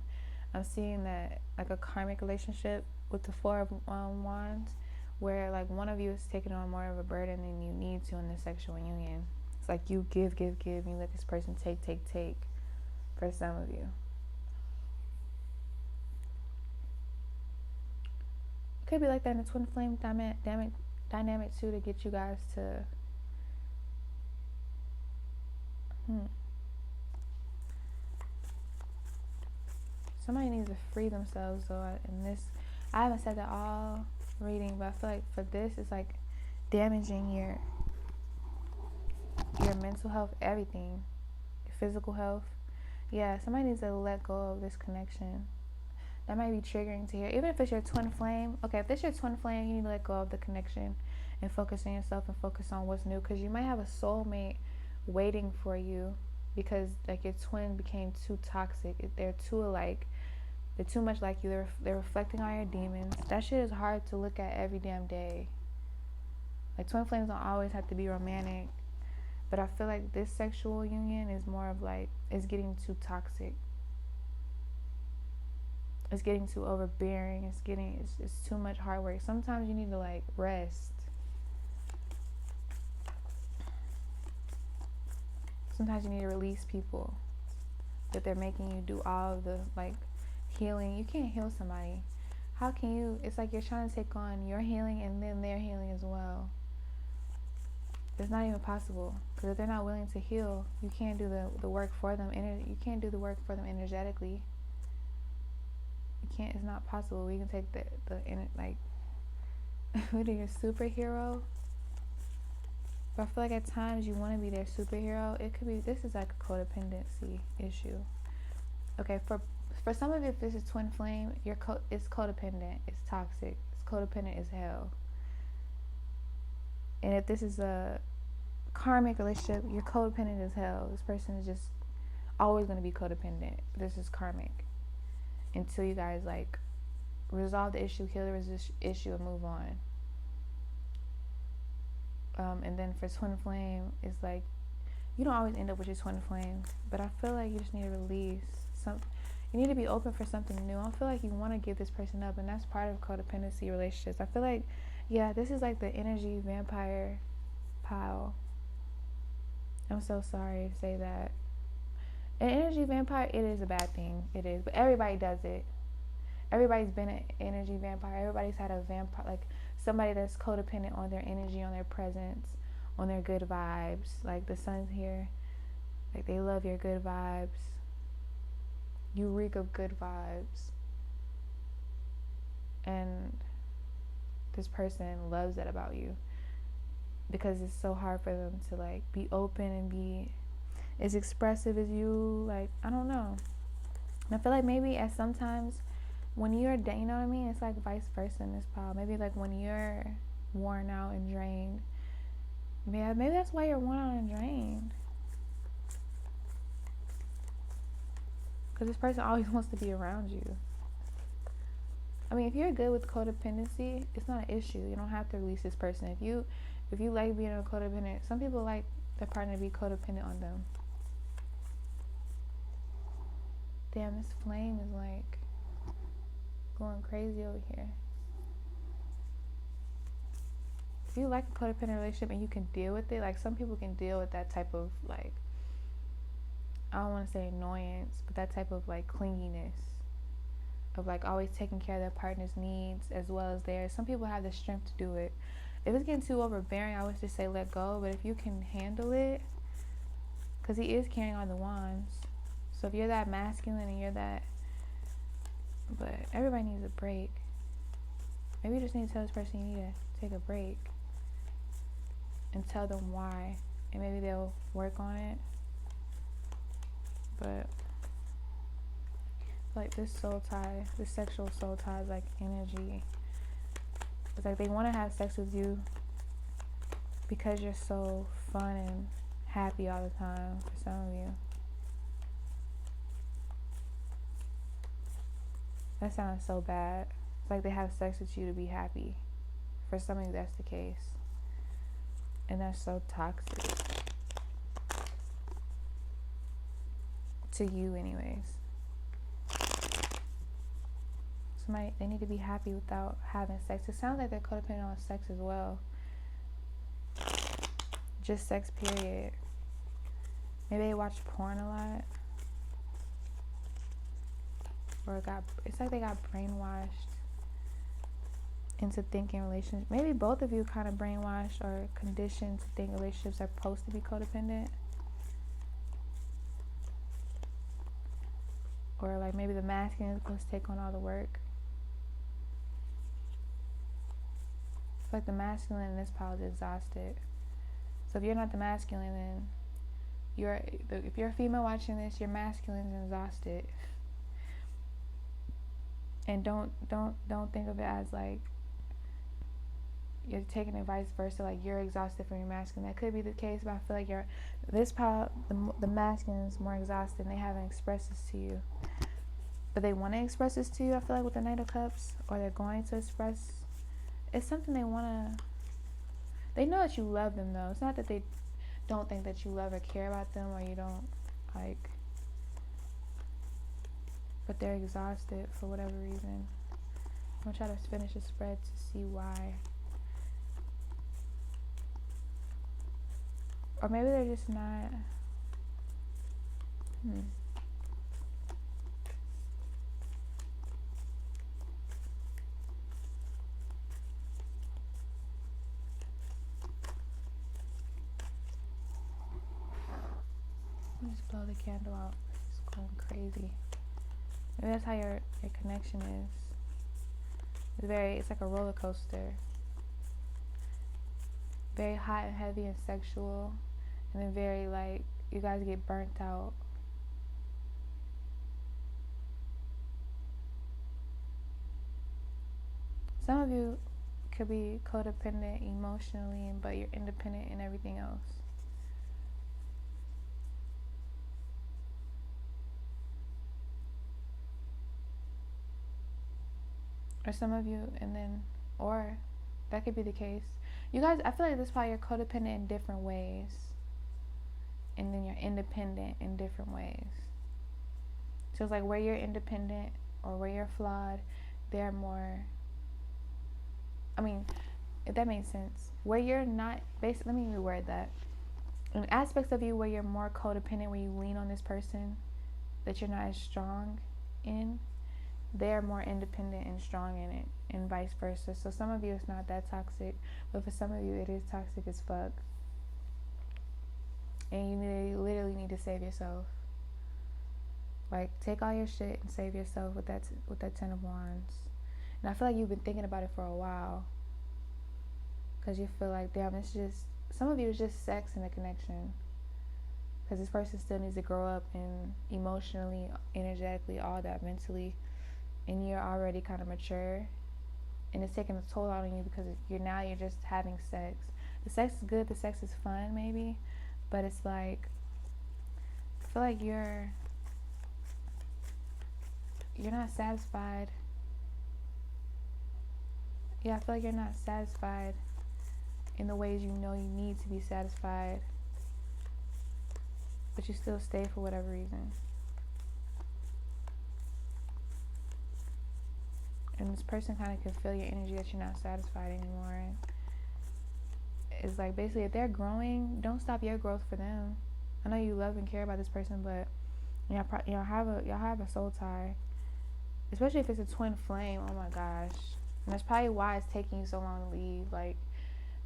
I'm seeing that like a karmic relationship with the Four of Wands, where like one of you is taking on more of a burden than you need to in this sexual union. It's like you give, and you let this person take for some of you. It could be like that in the twin flame dynamic too, to get you guys to Somebody needs to free themselves though. And this, I haven't said that all reading, but I feel like for this, it's like damaging your mental health, everything, your physical health. Yeah, somebody needs to let go of this connection. That might be triggering to hear. Even if it's your twin flame. Okay, if it's your twin flame, you need to let go of the connection and focus on yourself and focus on what's new. Because you might have a soulmate waiting for you because like your twin became too toxic. They're too alike. They're too much like you. They're reflecting on your demons. That shit is hard to look at every damn day. Like twin flames don't always have to be romantic. But I feel like this sexual union is more of like, it's getting too toxic. It's getting too overbearing. It's too much hard work. Sometimes you need to like rest. Sometimes you need to release people that they're making you do all of the like healing. You can't heal somebody. How can you? It's like you're trying to take on your healing and then their healing as well. It's not even possible, because if they're not willing to heal, you can't do the work for them. You can't do the work for them energetically. You can't. It's not possible. We can take the like, what are your superhero? But I feel like at times you want to be their superhero. It could be. This is like a codependency issue. Okay, for some of you, if this is twin flame, it's codependent. It's toxic. It's codependent as hell. And if this is a karmic relationship, you're codependent as hell. This person is just always going to be codependent. This is karmic. Until you guys like resolve the issue, heal the issue, and move on. And then for twin flame, it's like you don't always end up with your twin flame, but I feel like you just need to release some. You need to be open for something new. I feel like you want to give this person up, and that's part of codependency relationships. I feel like, yeah, this is like the energy vampire pile. I'm so sorry to say that. An energy vampire, it is a bad thing. It is, but everybody does it. Everybody's been an energy vampire. Everybody's had a vampire, like somebody that's codependent on their energy, on their presence, on their good vibes. Like the sun's here. Like they love your good vibes. You reek of good vibes. And this person loves that about you. Because it's so hard for them to like be open and be as expressive as you. Like, I don't know. And I feel like maybe at sometimes when you're, you know what I mean? It's like vice versa in this pile. Maybe like when you're worn out and drained, maybe that's why you're worn out and drained. Because this person always wants to be around you. I mean, if you're good with codependency, it's not an issue. You don't have to release this person. If you like being a codependent, some people like their partner to be codependent on them. Damn, this flame is like going crazy over here. If you like a codependent relationship and you can deal with it, like some people can deal with that type of like, I don't want to say annoyance, but that type of like clinginess of like always taking care of their partner's needs as well as theirs. Some people have the strength to do it. If it's getting too overbearing, I would just say let go. But if you can handle it, because he is carrying on the wands. So if you're that masculine and you're that, but everybody needs a break. Maybe you just need to tell this person you need to take a break and tell them why, and maybe they'll work on it. But like this soul tie, this sexual soul tie is like energy. It's like they want to have sex with you because you're so fun and happy all the time for some of you. That sounds so bad. It's like they have sex with you to be happy. For some of you, that's the case. And that's so toxic. To you anyways. Somebody, they need to be happy without having sex. It sounds like they're codependent on sex as well. Just sex, period. Maybe they watch porn a lot. Or it's like they got brainwashed into thinking relationships. Maybe both of you kind of brainwashed or conditioned to think relationships are supposed to be codependent. or like maybe the masculine is supposed to take on all the work. I feel like the masculine in this pile is exhausted. So if you're not the masculine, then if you're a female watching this, your masculine is exhausted. And don't think of it as like you're taking it vice versa, like you're exhausted from your masculine. That could be the case, but I feel like this pile, the masculine is more exhausted and they haven't expressed this to you. But they want to express this to you, I feel like, with the Knight of Cups, or they're going to express. It's something they want to. They know that you love them, though. It's not that they don't think that you love or care about them, or you don't, like. But they're exhausted for whatever reason. I'm going to try to finish the spread to see why. Or maybe they're just not. Just blow the candle out. It's going crazy. Maybe that's how your connection is. It's like a roller coaster. Very hot and heavy and sexual, and then very like you guys get burnt out. Some of you could be codependent emotionally, but you're independent in everything else. Or some of you, or that could be the case. You guys, I feel like this is why you're codependent in different ways. And then you're independent in different ways. So it's like where you're independent or where you're flawed, they're more, if that makes sense. Where you're not, let me reword that. In aspects of you where you're more codependent, where you lean on this person that you're not as strong in, they're more independent and strong in it, and vice versa. So some of you it's not that toxic, but for some of you it is toxic as fuck. And you literally need to save yourself. Like, take all your shit and save yourself with that 10 of Wands. And I feel like you've been thinking about it for a while, because you feel like, damn, it's just, some of you it's just sex and a connection, because this person still needs to grow up, and emotionally, energetically, all that, mentally. And you're already kind of mature, and it's taking a toll out on you because you're just having sex. The sex is good, the sex is fun maybe, but it's like, I feel like you're not satisfied. Yeah, I feel like you're not satisfied in the ways you know you need to be satisfied, but you still stay for whatever reason. And this person kind of can feel your energy that you're not satisfied anymore. And it's like, basically, if they're growing, don't stop your growth for them. I know you love and care about this person, but y'all have a soul tie, especially if it's a twin flame. Oh my gosh, and that's probably why it's taking you so long to leave. Like,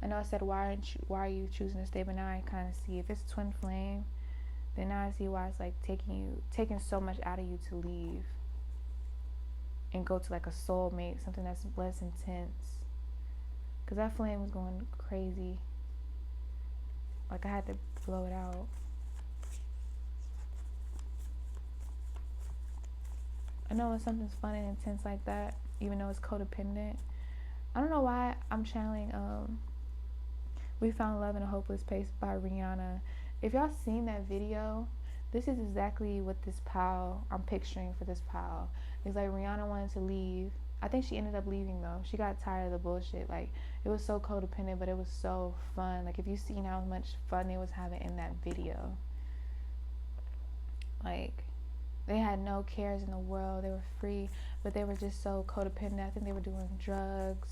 I know I said why are you choosing to stay, but now I kind of see if it's a twin flame, then now I see why it's like taking so much out of you to leave and go to like a soulmate, something that's less intense. Because that flame was going crazy. Like, I had to blow it out. I know when something's fun and intense like that, even though it's codependent. I don't know why I'm channeling We Found Love in a Hopeless Place by Rihanna. If y'all seen that video, this is exactly what this pile, I'm picturing for this pile. It's like Rihanna wanted to leave. I think she ended up leaving though. She got tired of the bullshit. Like, it was so codependent, but it was so fun. Like, if you seen how much fun they was having in that video. Like, they had no cares in the world. They were free, but they were just so codependent. I think they were doing drugs.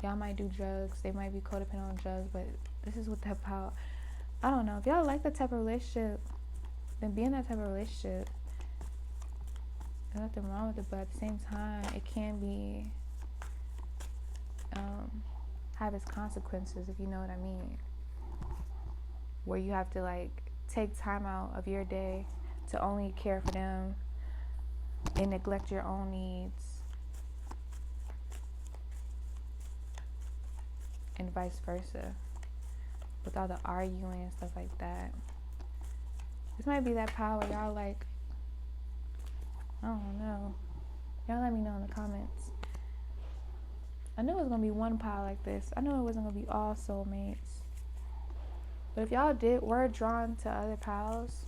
Y'all might do drugs. They might be codependent on drugs, but this is what that pile, I don't know. If y'all like that type of relationship, then be in that type of relationship. There's nothing wrong with it, but at the same time, it can be have its consequences, if you know what I mean. Where you have to like take time out of your day to only care for them, and neglect your own needs, and vice versa, with all the arguing and stuff like that. This might be that power y'all like. I don't know. Y'all let me know in the comments. I knew it was gonna be one pile like this. I knew it wasn't gonna be all soulmates. But if y'all were drawn to other piles,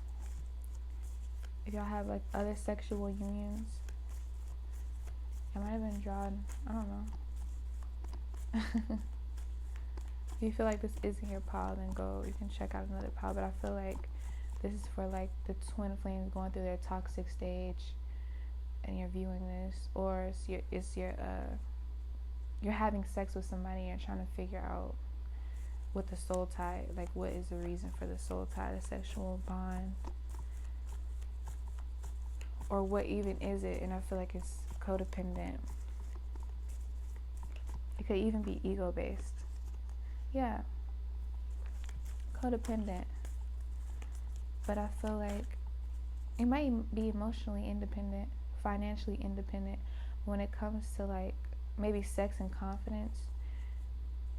if y'all have like other sexual unions, I might have been drawn. I don't know. If you feel like this isn't your pile, then go. You can check out another pile. But I feel like this is for like the twin flames going through their toxic stage, and you're viewing this, or you're having sex with somebody and you're trying to figure out what the soul tie, like what is the reason for the soul tie, the sexual bond, or what even is it. And I feel like it's codependent. It could even be ego based. Yeah, codependent. But I feel like it might be emotionally independent, financially independent. When it comes to like maybe sex and confidence,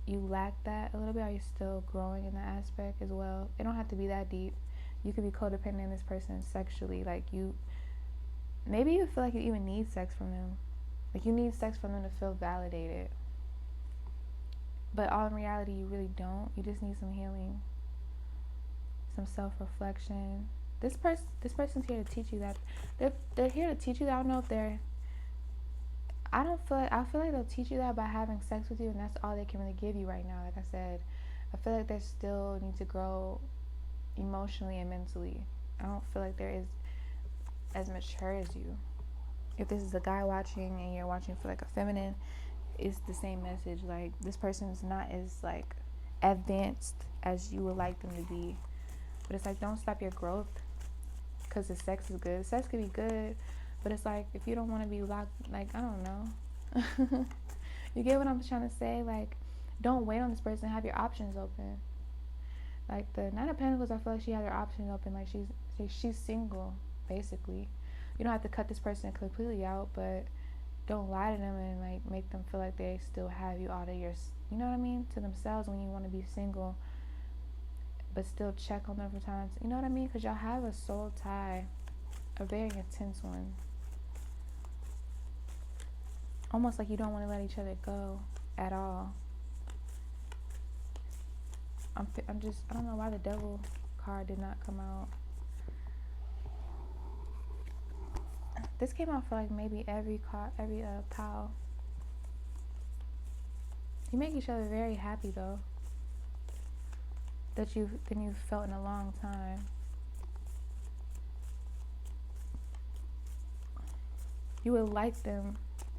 you lack that a little bit. Are you still growing in that aspect as well? It don't have to be that deep. You could be codependent in this person sexually. Like maybe you feel like you even need sex from them. Like you need sex from them to feel validated. But all in reality, you really don't. You just need some healing, some self-reflection. This person's here to teach you that. They're here to teach you that. I don't know if they're. I feel like they'll teach you that by having sex with you, and that's all they can really give you right now. Like I said, I feel like they still need to grow emotionally and mentally. I don't feel like they're as mature as you. If this is a guy watching and you're watching for like a feminine, it's the same message. Like this person's not as like advanced as you would like them to be. But it's like, don't stop your growth because the sex is good. Sex could be good, but it's like if you don't want to be locked, like I don't know. You get what I'm trying to say? Like, don't wait on this person. Have your options open. Like the Nine of Pentacles, I feel like she has her options open. Like she's single, basically. You don't have to cut this person completely out, but don't lie to them and like make them feel like they still have you out of your, you know what I mean, to themselves when you want to be single, but still check on them for times. You know what I mean? Because y'all have a soul tie, a very intense one. Almost like you don't want to let each other go at all. I don't know why the Devil card did not come out. This came out for like maybe every pile. You make each other very happy though. Than you've felt in a long time. You would like them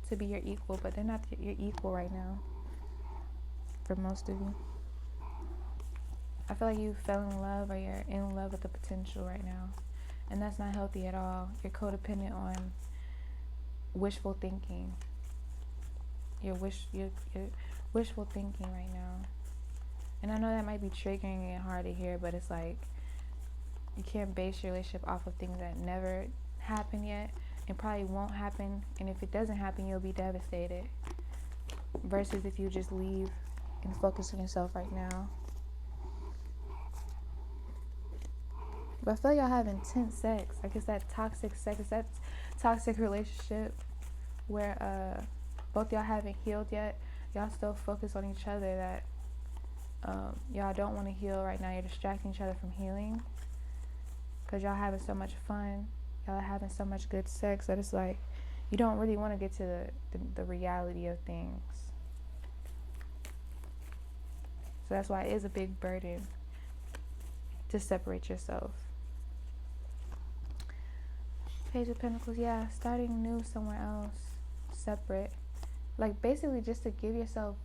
to be your equal, but they're not your equal right now. For most of you, I feel like you fell in love, or you're in love with the potential right now, and that's not healthy at all. You're codependent on wishful thinking. You're wishful thinking right now. And I know that might be triggering and hard to hear, but it's like you can't base your relationship off of things that never happened yet and probably won't happen. And if it doesn't happen, you'll be devastated. Versus if you just leave and focus on yourself right now. But I feel like y'all have intense sex. Like it's that toxic sex. It's that toxic relationship where both y'all haven't healed yet. Y'all still focus on each other that y'all don't want to heal right now. You're distracting each other from healing because y'all having so much fun. Y'all are having so much good sex that it's like you don't really want to get to the reality of things. So that's why it is a big burden to separate yourself. Page of Pentacles, yeah, starting new somewhere else, separate. Like basically just to give yourself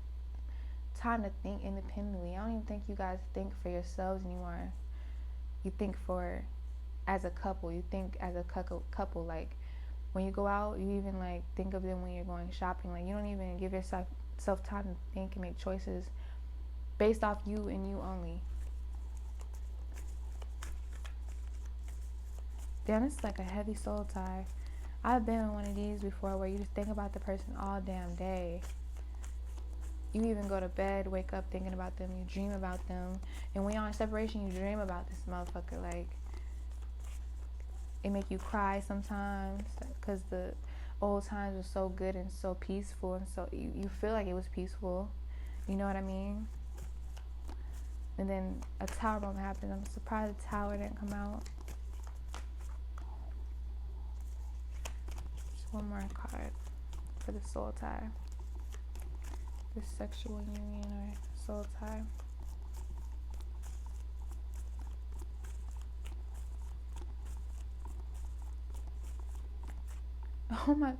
time to think independently. I don't even think you guys think for yourselves anymore. You think as a couple. You think as a couple. Like when you go out, you even like think of them when you're going shopping. Like you don't even give yourself time to think and make choices based off you and you only. Damn, it's like a heavy soul tie. I've been in one of these before where you just think about the person all damn day. You even go to bed, wake up thinking about them, you dream about them. And when you're on separation, you dream about this motherfucker. Like, it make you cry sometimes because the old times were so good and so peaceful, and so you feel like it was peaceful. You know what I mean? And then a tower moment happens. I'm surprised the tower didn't come out. Just one more card for the soul tie. The sexual union or soul tie. Oh my.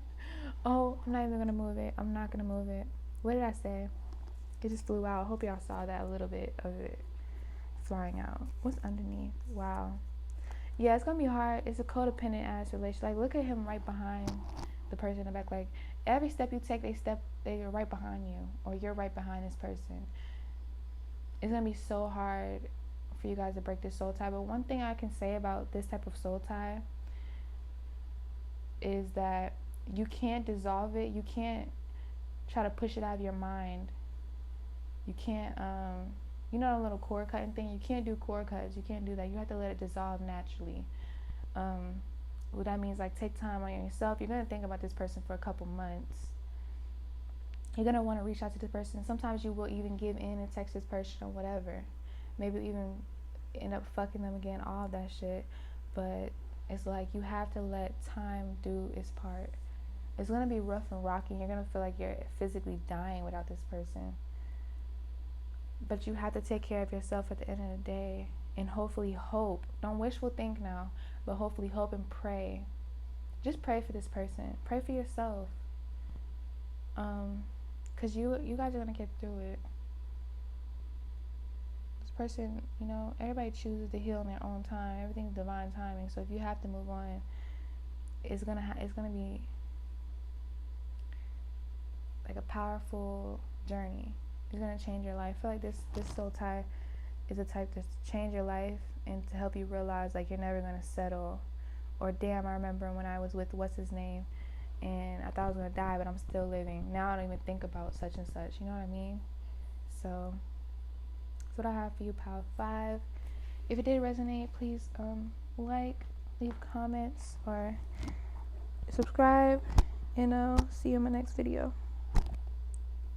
Oh, I'm not even gonna move it. I'm not gonna move it. What did I say? It just flew out. I hope y'all saw that, a little bit of it flying out. What's underneath? Wow. Yeah, it's gonna be hard. It's a codependent ass relationship. Like, look at him right behind the person in the back. Like, every step you take, they're right behind you, or you're right behind this person. It's gonna be so hard for you guys to break this soul tie. But one thing I can say about this type of soul tie is that you can't dissolve it. You can't try to push it out of your mind. You can't, you know, a little cord cutting thing. You can't do cord cuts. You can't do that. You have to let it dissolve naturally. What that means, like, take time on yourself. You're gonna think about this person for a couple months. You're gonna want to reach out to this person. Sometimes you will even give in and text this person or whatever. Maybe even end up fucking them again. All of that shit. But it's like you have to let time do its part. It's gonna be rough and rocky. You're gonna feel like you're physically dying without this person. But you have to take care of yourself at the end of the day, and hopefully hope. Don't wishful think now, but hopefully hope and pray. Just pray for this person. Pray for yourself. Cause you guys are gonna get through it. This person, you know, everybody chooses to heal in their own time. Everything's divine timing. So if you have to move on, it's gonna be like a powerful journey. It's gonna change your life. I feel like this soul tie is a type to change your life and to help you realize, like, you're never gonna settle. Or, damn, I remember when I was with what's his name, and I thought I was gonna die, but I'm still living. Now I don't even think about such and such. You know what I mean? So that's what I have for you, Power 5. If it did resonate, please like, leave comments, or subscribe, and I'll see you in my next video.